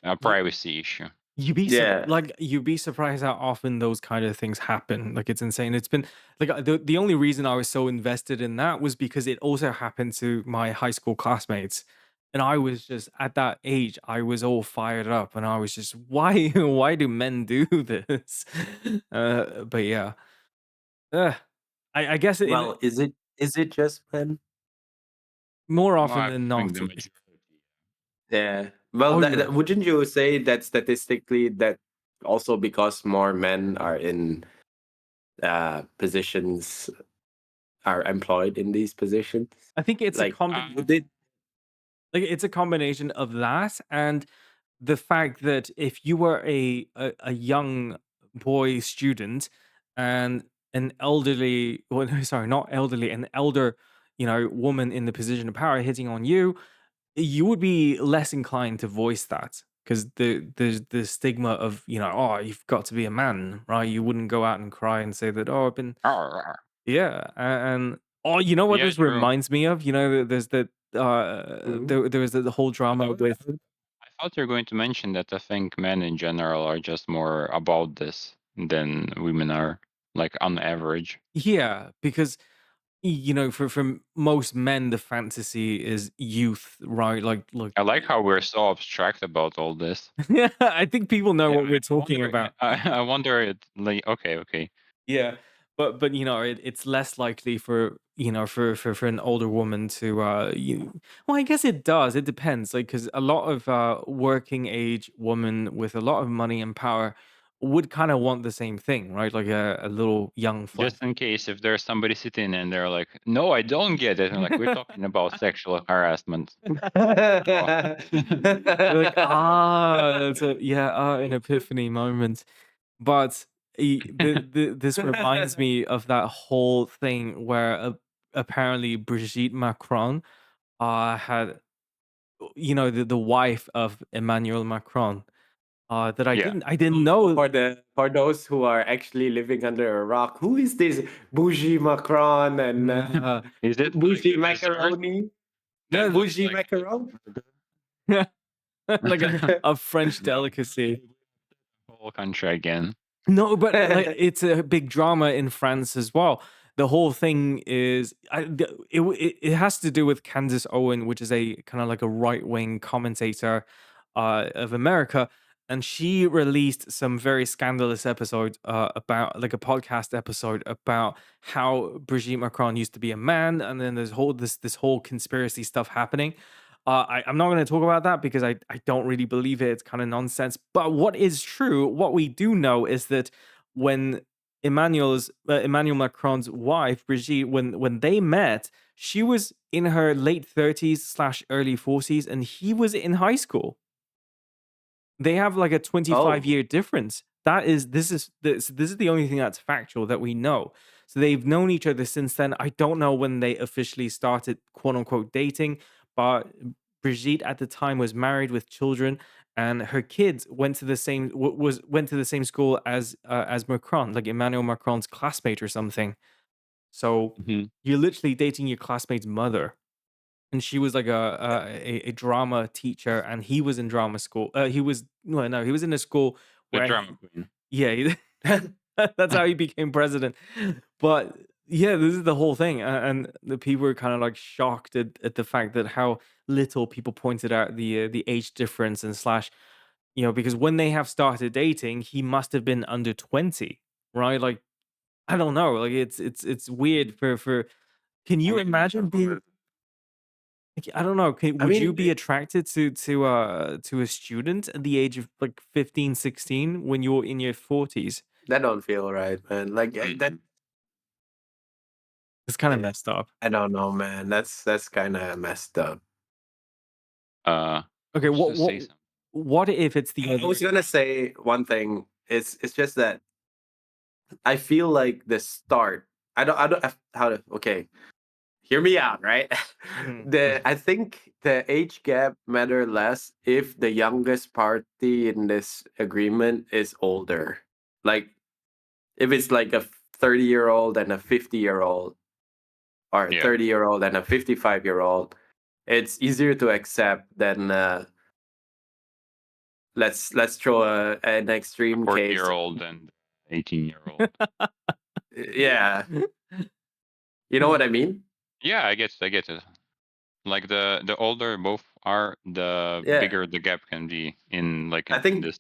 you, privacy issue. Yeah. you'd be surprised how often those kind of things happen. Like it's insane. It's been like the only reason I was so invested in that was because it also happened to my high school classmates. And I was just at that age, I was all fired up, and I was just, why, why do men do this? But yeah, uh, I guess in Well, is it just men? more Well, often I than think not. the majority. Yeah. Well, Oh yeah, wouldn't you say that statistically that also because more men are in positions are employed in these positions? I think it's a Like, combination. would it? Like it's a combination of that and the fact that if you were a young boy student and an elderly, well, no, sorry, not elderly, an elder, woman in the position of power hitting on you, you would be less inclined to voice that because there's the stigma of oh, you've got to be a man, right? You wouldn't go out and cry and say that, oh, I've been, Arr. yeah, and oh, you know what Yeah, this true. reminds me of? There's that Mhm. there was the whole drama with. I thought you were going to mention that I think men in general are just more about this than women are, like on average. Yeah, because for most men, the fantasy is youth, right? Like, I like how we're so abstract about all this. yeah, I think people know Yeah, what we're I talking wonder. about. I wonder. It like okay. Yeah, but it's less likely for for an older woman to well, I guess it does. It depends, like because a lot of working age woman with a lot of money and power would kind of want the same thing, right? Like a little young flesh. Just in case if there's somebody sitting and they're like, "No, I don't get it," and like we're talking about sexual harassment. Oh. Like it's a an epiphany moment. But this reminds me of that whole thing where apparently Brigitte Macron had the wife of Emmanuel Macron that Yeah. I didn't know. For those who are actually living under a rock, who is this bougie Macron and Is it like bougie the dessert macaroni? that looks Bougie like macaron? like a French delicacy. whole country again? No, but like it's a big drama in France as well. the whole thing is it has to do with Candace Owen, which is a kind of like a right wing commentator of America, and she released some very scandalous episode about like a podcast episode about how Brigitte Macron used to be a man, and then there's whole this whole conspiracy stuff happening. I'm not going to talk about that because I don't really believe it. It's kind of nonsense. But what is true, what we do know is that when Emmanuel Macron's wife Brigitte, when they met, she was in her late 30s slash early 40s, and he was in high school. They have like a 25-year difference. This is the only thing that's factual that we know. So they've known each other since then. I don't know when they officially started quote unquote dating, but Brigitte at the time was married with children, and her kids went to the same went to the same school as Macron, like Emmanuel Macron's classmate or something. So Mhm. you're literally dating your classmate's mother, and she was like a drama teacher, and he was in drama school. He was no, he was in a school The where drama queen. yeah, that's how he became president. But yeah, this is the whole thing, and the people were kind of like shocked at the fact that how little people pointed out the age difference and slash, because when they have started dating, he must have been under 20, right? Like I don't know, like it's weird for. Can you imagine being? Like, I don't know. I Would you mean, be attracted to a student at the age of like 15, 16 when you're in your 40s? that don't feel right, man. Like that. It's kind of Yeah, messed up. I don't know, man. That's kind of messed up. Okay, Who's to say something? what if it's the I other? was gonna say one thing. It's just that I feel like the start. I don't how to. Okay, hear me out, right? Mhm. I think the age gap matter less if the youngest party in this agreement is older. Like if it's like a 30-year-old and a 50-year-old, or a Yeah, 30-year-old and a 55-year-old, it's easier to accept than let's throw an a extreme case. 40-year-old and 18-year-old. Yeah, you know what I mean? Yeah, I get it. Like the older both are, the Yeah, bigger the gap can be in like I in think. this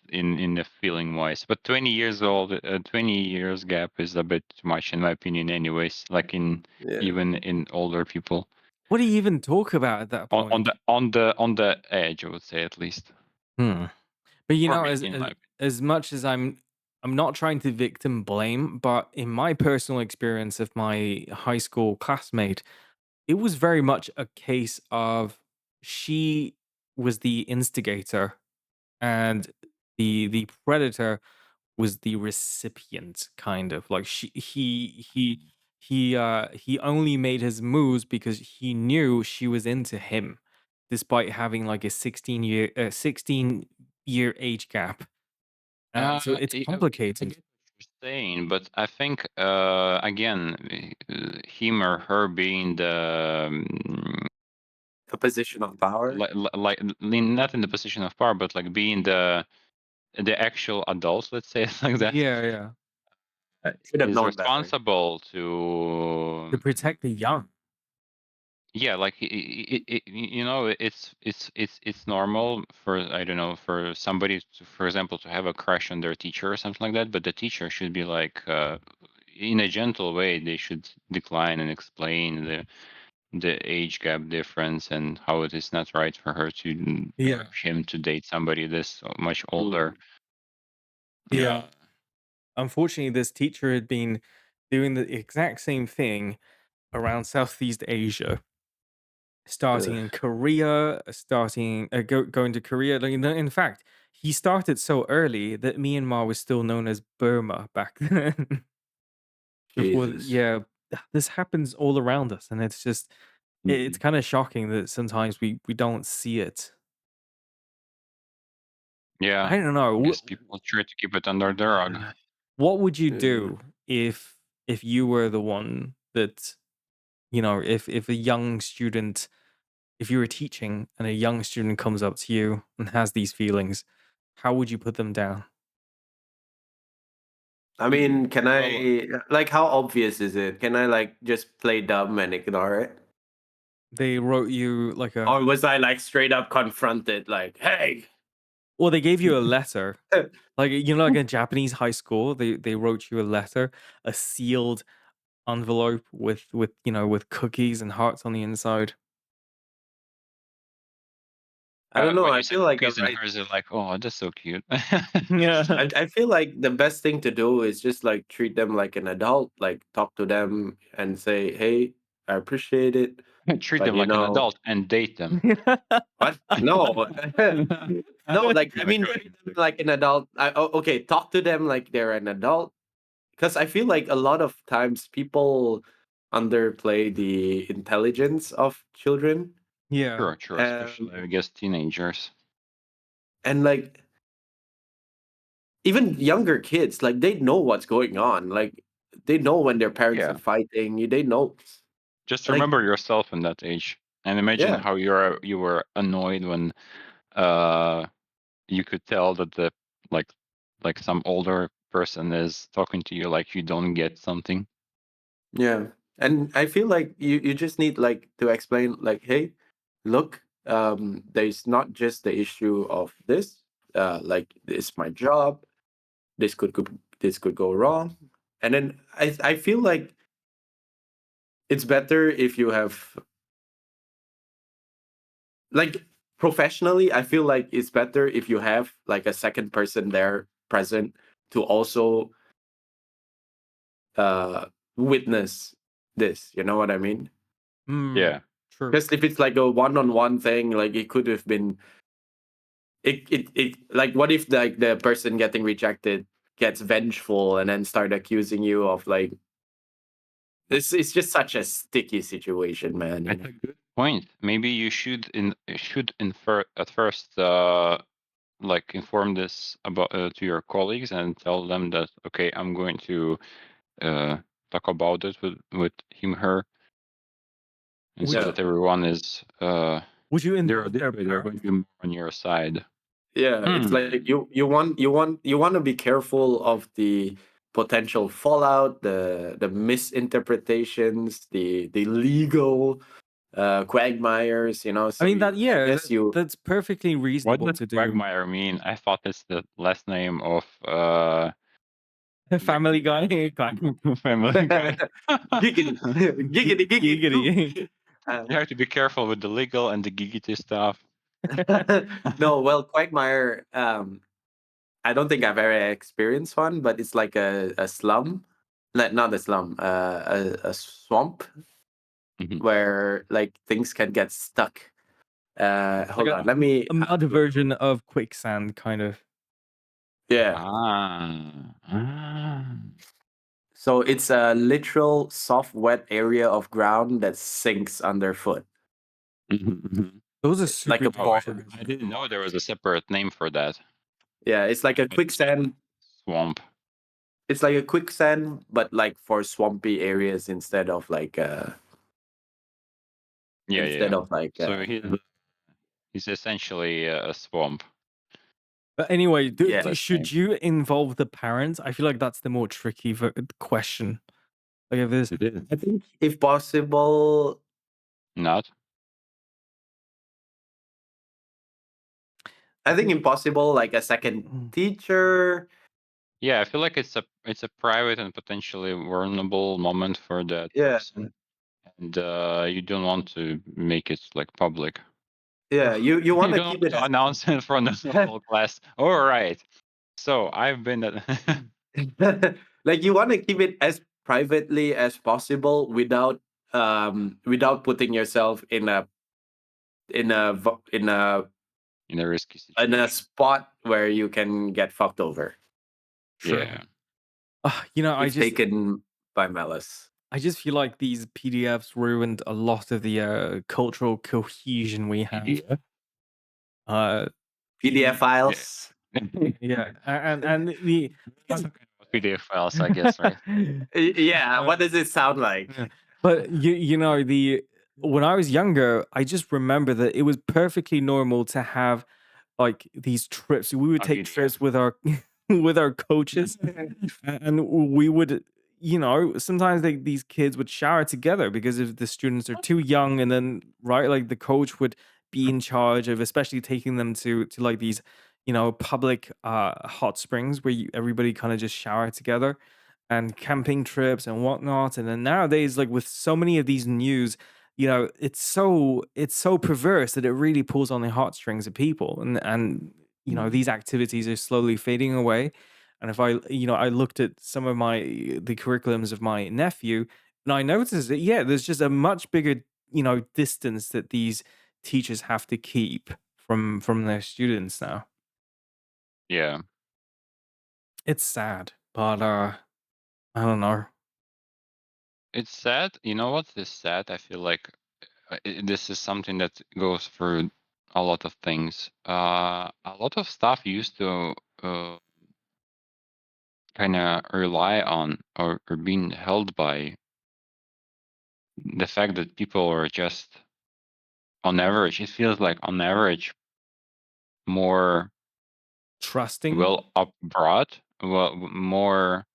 in the feeling wise. But 20 years old, 20 years gap is a bit too much in my opinion. Anyways, like in Yeah. even in older people What do you even talk about at that on point? the edge, I would say at least Hmm. But for me as in my as much as I'm not trying to victim blame, but in my personal experience of my high school classmate, it was very much a case of she was the instigator and the predator was the recipient, kind of like he only made his moves because he knew she was into him, despite having like a 16-year age gap, and so it's I complicated. get what you're saying, but I think again, him or her being the A position of power. not in the position of power, but like being the actual adult, let's say it like that, Yeah, yeah. Should have is known better. responsible to To protect the young. yeah, like you know, it's normal for, I don't know, for somebody to, for example, to have a crush on their teacher or something like that, but the teacher should be like in a gentle way, they should decline and explain the age gap difference and how it is not right for her to Yeah, or him to date somebody this much older. yeah. Unfortunately, this teacher had been doing the exact same thing around Southeast Asia, starting Ugh, in Korea, going to Korea. Like, in fact, he started so early that Myanmar was still known as Burma back then. Before, Jesus. yeah, this happens all around us, and it's just it's Mhm. kind of shocking that sometimes we don't see it. Yeah, I don't I know. guess people try to keep it under the rug. What would you Uh, do if you were the one that, if a young student, if you were teaching and a young student comes up to you and has these feelings, how would you put them down? I mean, can I like how obvious is it? Can I like just play dumb and ignore it? They wrote you like a, Or was I like straight up confronted, like, hey? well, they gave you a letter. Like, you know, like in Japanese high school, they wrote you a letter, a sealed envelope with you know, with cookies and hearts on the inside. I don't know. When I you said feel like cookies and I, hers, are like, oh, that's so cute. Yeah. I feel like the best thing to do is just like treat them like an adult, like talk to them and say, hey, I appreciate it, Treat but them like an adult and date them. what? No, no. Like I mean, Okay. treat them like an adult. Okay, talk to them like they're an adult, because I feel like a lot of times people underplay the intelligence of children, Yeah. Sure, especially I guess teenagers. and like even younger kids, like they know what's going on. Like they know when their parents Yeah. are fighting. They know, Just like remember yourself in that age, and imagine yeah, how you were annoyed when uh you could tell that the like some older person is talking to you like you don't get something. yeah. And I feel like you just need like to explain, like, hey, look, there's not just the issue of this. Like it's my job. This could go wrong, and then I feel like it's better if you have like professionally. I feel like it's better if you have like a second person there present to also uh witness this. You know what I mean? Mm, Yeah. true. Because if it's like a one-on-one thing, like it could have been it like what if like the person getting rejected gets vengeful and then start accusing you of like it's just such a sticky situation, man. You That's know? a good point. Maybe you should infer at first like inform this about to your colleagues and tell them that okay, I'm going to uh talk about it with him her, and Would so Yeah. that everyone is would you they're involve this their way they're going parents? to be more on your side. Yeah, it's like you want to be careful of the potential fallout, the misinterpretations, the legal quagmires, you know. I So mean that, I yeah, guess you that's perfectly What reasonable does to do. Quagmire mean? I thought it's the last name of Family Guy. Family Guy. giggity giggity giggity goo. Giggity. You have to be careful with the legal and the giggity stuff. No, well, quagmire. I don't think I've ever experienced one, but it's like a slum, not a slum, a swamp Mhm. where like things can get stuck. Like Hold on, let me. a mud version of quicksand, kind of. Yeah, Ah. so it's a literal soft, wet area of ground that sinks underfoot, Mhm, mhm. Those are like super a Oh, ball. dangerous. I didn't know there was a separate name for that. Yeah, it's like a quicksand. Swamp. It's like a quicksand, but like for swampy areas Yeah, yeah, instead yeah. of like So he's essentially a swamp. But anyway, yeah. Last name. should you involve the parents? I feel like that's the more tricky question. Like if there's, It is I think if possible, not. I think impossible like a second teacher. Yeah, I feel like it's a private and potentially vulnerable moment for that Yeah, person, and you don't want to make it like public. yeah. You want You to don't keep want it to announce in front of the whole class. All right, so I've been at. like you want to keep it as privately as possible without putting yourself in a in a risky in a situation. spot where you can get fucked over true. Yeah. You know, if taken by malice. I just feel like these PDFs ruined a lot of the cultural cohesion we have. PDF? Uh, PDF Yeah. files. yeah, and the PDF files, I guess, right? Yeah, what does it sound like? yeah. But you know, the when I was younger, I just remember that it was perfectly normal to have like these trips. We would A take PDF. trips with our with our coaches, and we would, sometimes these kids would shower together because if the students are too young, and then right, like the coach would be in charge of especially taking them to like these, public hot springs where everybody kind of just shower together, and camping trips and whatnot. And then nowadays, like with so many of these news, it's so perverse that it really pulls on the heartstrings of people, and these activities are slowly fading away. And if I looked at some of the curriculums of my nephew, and I noticed that, yeah, there's just a much bigger, distance that these teachers have to keep from their students now. Yeah. It's sad, but I don't know. It's sad. You know what is sad? I feel like this is something that goes through a lot of things. A lot of stuff used to kind of rely on or being held by the fact that people are just, on average, it feels like on average, more Trusting. well upbrought, well more.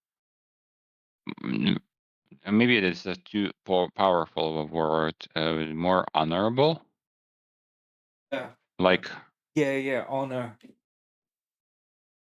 mm, Maybe it is a too powerful of a word. More honorable, Yeah. like Yeah, honor.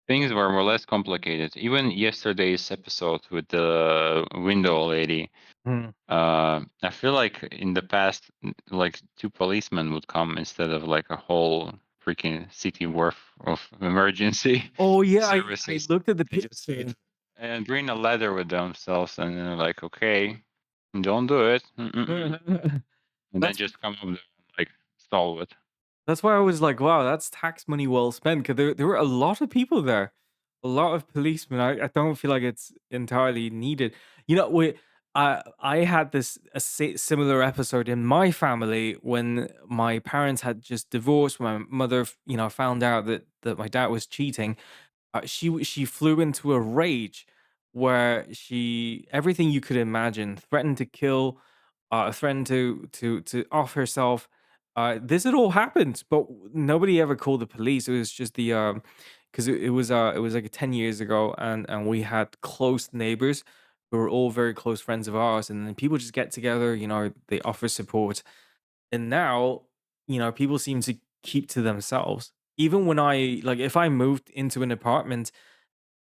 things were more less complicated. Even yesterday's episode with the window lady, Mm. I feel like in the past, like two policemen would come instead of like a whole freaking city worth of emergency Oh yeah, I services. looked at the They just picture. and bring a ladder with themselves, and they're like, okay, don't do it, and then That's just come up there and like solve it. That's why I was like, wow, that's tax money well spent. Because there were a lot of people there, a lot of policemen. I don't feel like it's entirely needed. I had similar episode in my family when my parents had just divorced. When my mother, found out that my dad was cheating. She flew into a rage where she everything you could imagine, threatened to kill, threatened to off herself. This had all happened, but nobody ever called the police. It was just the because it was like 10 years ago, and we had close neighbors who were all very close friends of ours, and then people just get together. They offer support, and now people seem to keep to themselves. Even when if I moved into an apartment,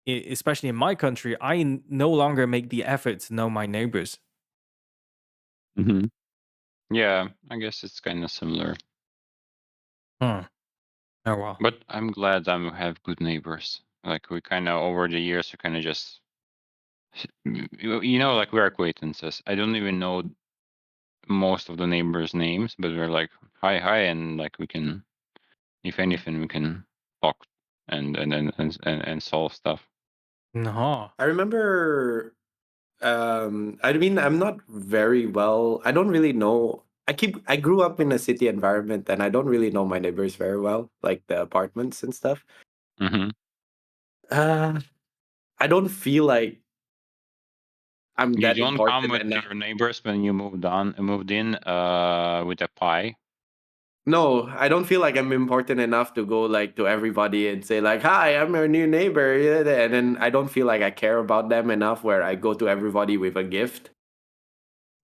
especially in my country, no longer make the effort to know my neighbors. Hmm. Yeah, I guess it's kind of similar. Hmm. Oh well. But I'm glad I have good neighbors. Like we kind of over the years, we kind of just, like we're acquaintances. I don't even know most of the neighbors' names, but we're like hi, hi, and like we can, if anything, we can talk and solve stuff. No. I remember. I mean, I'm not very well. I don't really know. I grew up in a city environment, and I don't really know my neighbors very well, like the apartments and stuff. Hmm. Uh, I don't feel like I'm You that don't come important with enough. your neighbors when you moved in with a pie. No, I don't feel like I'm important enough to go like to everybody and say like, "Hi, I'm your new neighbor," yeah, and then I don't feel like I care about them enough where I go to everybody with a gift.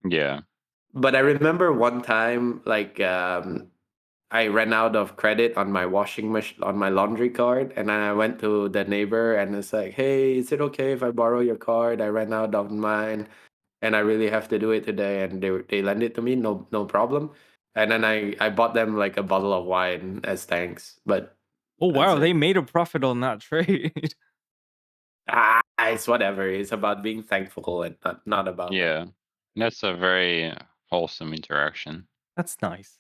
Yeah. But I remember one time, like, I ran out of credit on my washing machine on my laundry card, and then I went to the neighbor and it's like, "Hey, is it okay if I borrow your card? I ran out of mine, and I really have to do it today." And they lend it to me, no problem. And then I bought them like a bottle of wine as thanks. But Oh that's wow, it. they made a profit on that trade. It's whatever. It's about being thankful and not about like. Yeah. That's a very wholesome interaction. That's nice.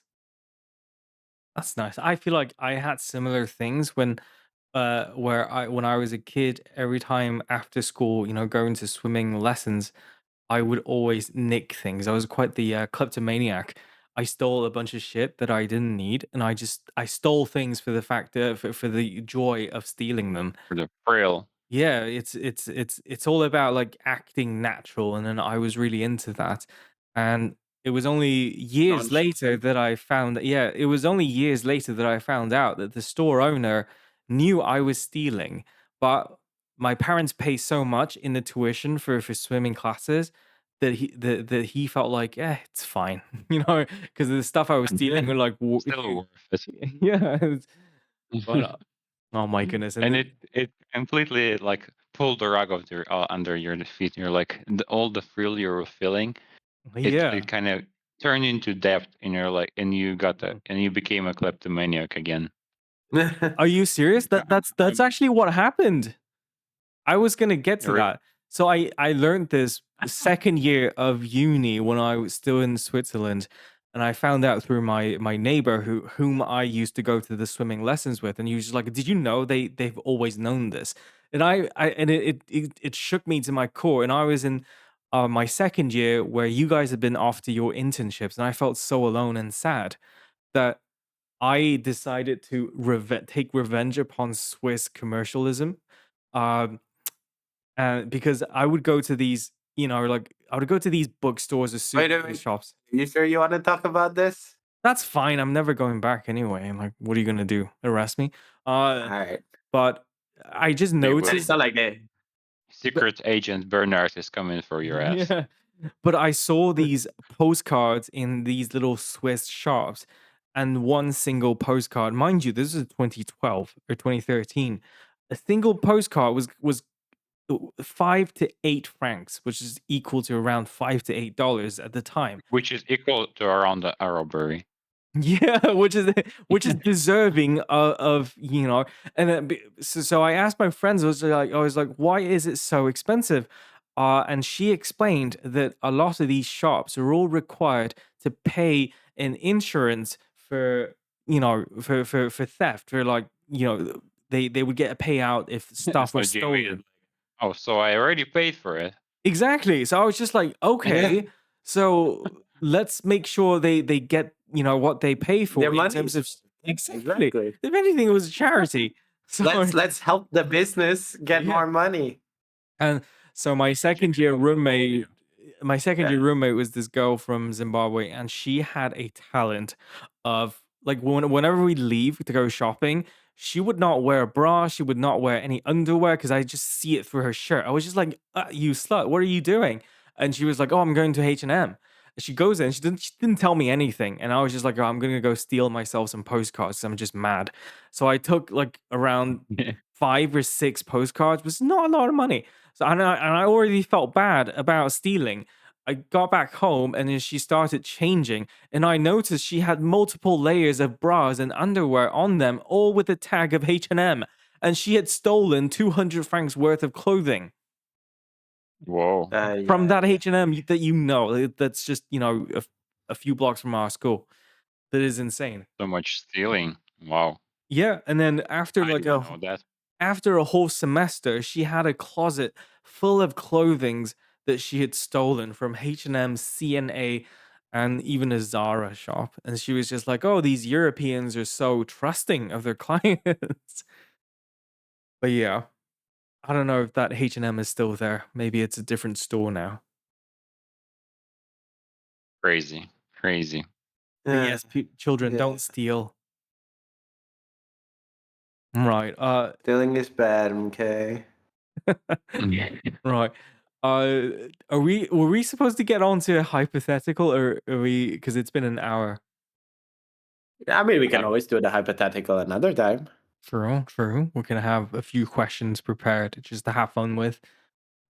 That's nice. I feel like I had similar things when I was a kid. Every time after school, going to swimming lessons, I would always nick things. I was quite the kleptomaniac. I stole a bunch of shit that I didn't need, and I stole things for the fact for the joy of stealing them. For the thrill. Yeah, it's all about like acting natural, and then I was really into that. And it was only years later Nonchalant. that I found yeah, it was only years later that I found out that the store owner knew I was stealing, but my parents pay so much in the tuition for swimming classes that he felt like, it's fine, because the stuff I was stealing were like, Still worth it. yeah, but oh my goodness, and And it completely like pulled the rug of your under your feet. You're like all the thrill you were feeling. yeah. It kind of turned into debt, and you're like, and you got that, and you became a kleptomaniac again. Are you serious? That's actually what happened. I was gonna get to Re- that. So I learned this second year of uni when I was still in Switzerland, and I found out through my neighbor whom I used to go to the swimming lessons with, and he was just like, "Did you know they've always known this?" And it shook me to my core. And I was in my second year where you guys had been off to your internships, and I felt so alone and sad that I decided to take revenge upon Swiss commercialism. Um, and because I would go to these, like I would go to these bookstores or Wait a souvenir minute. shops. You sure you want to talk about this? That's fine. I'm never going back anyway. I'm like, what are you gonna do? Arrest me? All right. But I just They will. It's noticed not like it. Secret Agent Bernard is coming for your ass. yeah. But I saw these postcards in these little Swiss shops, and one single postcard, mind you, this is 2012 or 2013. A single postcard was 5 to 8 francs, which is equal to around $5 to $8 at the time. Which is equal to around the Arrowberry. Yeah, which is deserving of and then so I asked my friends, I was like, why is it so expensive? And she explained that a lot of these shops are all required to pay an insurance for for theft, for like they would get a payout if stuff So was Jamie is stolen. like, oh, so I already paid for it. Exactly. So I was just like, okay, so let's make sure they get what they pay for Their in money. terms of exactly. Exactly. If anything, it was a charity. So Let's help the business get Yeah. more money. and so my second year roommate was this girl from Zimbabwe, and she had a talent of like whenever we leave to go shopping, she would not wear a bra, she would not wear any underwear because I just see it through her shirt. I was just like, "You slut, what are you doing?" And she was like, "Oh, I'm going to H&M." She goes in, she didn't tell me anything, and I was just like, "Oh, I'm gonna go steal myself some postcards 'cause I'm just mad." So I took like around 5 or 6 postcards, was not a lot of money. So and I already felt bad about stealing. I got back home and then she started changing, and I noticed she had multiple layers of bras and underwear on them, all with the tag of H&M, and she had stolen 200 francs worth of clothing Whoa. from that Yeah. H&M that's just a few blocks from our school. That is insane. So much stealing. Wow. Yeah, and then after I like didn't know that. after a whole semester, she had a closet full of clothings that she had stolen from H&M, C&A, and even a Zara shop. And she was just like, "Oh, these Europeans are so trusting of their clients." But yeah, I don't know if that H&M is still there. Maybe it's a different store now. Crazy. Crazy. But yes, children, Yeah. don't steal. Right. Stealing is bad, okay? Right. Were we supposed to get on to a hypothetical, or are we, because it's been an hour? I mean, we can Yeah. always do the hypothetical another time. True. We're gonna have a few questions prepared just to have fun with.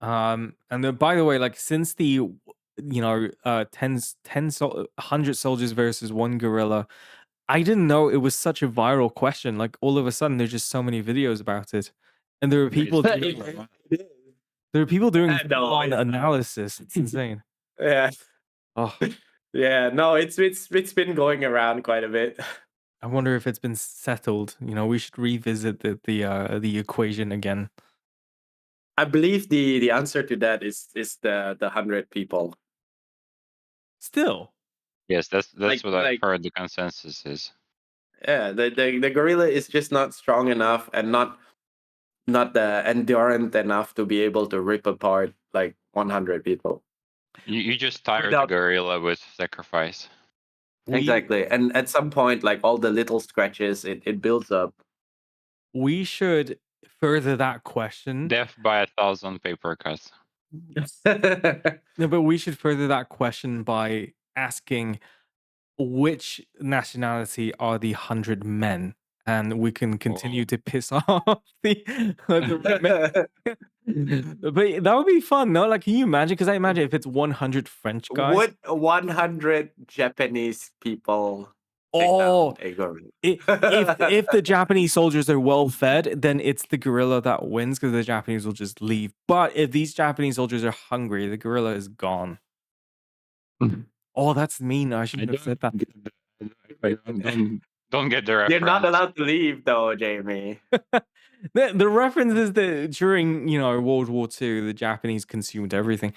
And then, by the way, like since the 100 soldiers versus one gorilla, I didn't know it was such a viral question. Like all of a sudden, there's just so many videos about it, and there are people doing No, full-on it's not. analysis. It's insane. Yeah. Oh, Yeah, no, it's been going around quite a bit. I wonder if it's been settled. We should revisit the equation again. I believe the answer to that is the 100 people. Still, Yes, that's Like what I've like heard the consensus is. yeah, the gorilla is just not strong enough and not endurant enough to be able to rip apart like 100 people. You just tired the Without gorilla with sacrifice. exactly, and at some point, like all the little scratches, it builds up. we should further that question. Death by 1,000 paper cuts. No, but we should further that question by asking which nationality are the 100 men, and we can continue to piss off the men. But that would be fun, no? Like, can you imagine? Because I imagine if it's 100 French guys. Would 100 Japanese people take Oh, down a gorilla? if the Japanese soldiers are well fed, then it's the gorilla that wins because the Japanese will just leave. But if these Japanese soldiers are hungry, the gorilla is gone. Oh, that's mean. I shouldn't have said that. Don't get the reference. You're not allowed to leave, though, Jamie. The reference is that during World War II, the Japanese consumed everything.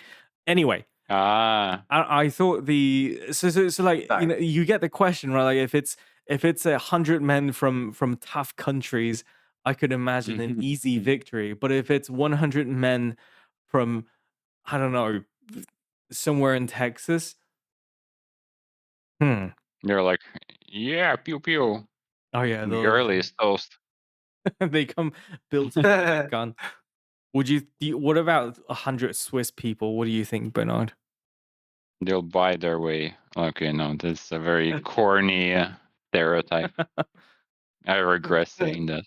Anyway, I thought so like Sorry. you get the question right. Like if it's 100 men from tough countries, I could imagine an easy victory. But if it's 100 men from, I don't know, somewhere in Texas, They're like, yeah, pew pew. oh yeah, The earliest toast. they come built a gun. What about 100 Swiss people? What do you think, Bernard? They'll buy their way. Okay, no, that's a very corny stereotype. I regret saying that.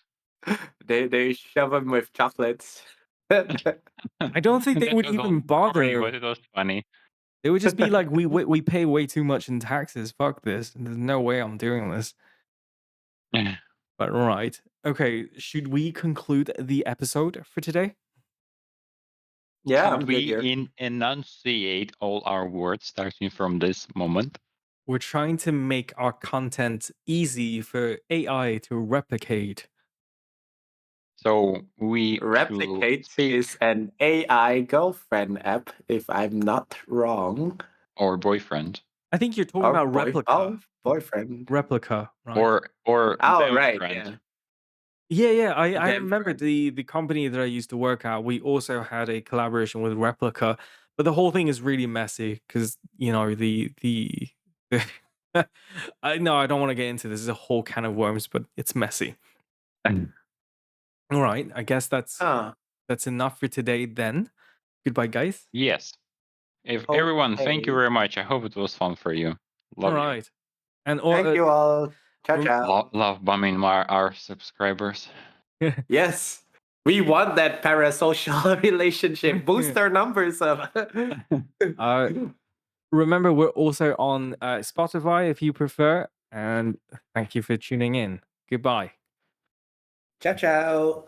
They shove them with chocolates. I don't think they would even bother. But it was funny. It would just be like we pay way too much in taxes. Fuck this. There's no way I'm doing this. But right. Okay, should we conclude the episode for today? Yeah, Should I'm we good here. enunciate all our words starting from this moment? We're trying to make our content easy for AI to replicate. So we Replicate speak is an AI girlfriend app, if I'm not wrong. or boyfriend. I think you're talking about replica. Boyfriend. Replica, right? Or Oh, right, friend. Yeah. I Them remember friend. the company that I used to work at. We also had a collaboration with Replica, but the whole thing is really messy because the I don't want to get into this. It's a whole can of worms, but it's messy. All right, I guess that's enough for today. Then, goodbye, guys. Yes. Everyone, thank you very much. I hope it was fun for you. Love All you. right, and Thank you all. Ciao, ciao. Love bombing our subscribers. Yes. We want that parasocial relationship. Boost our numbers up. Remember, we're also on Spotify if you prefer. And thank you for tuning in. Goodbye. Ciao, ciao.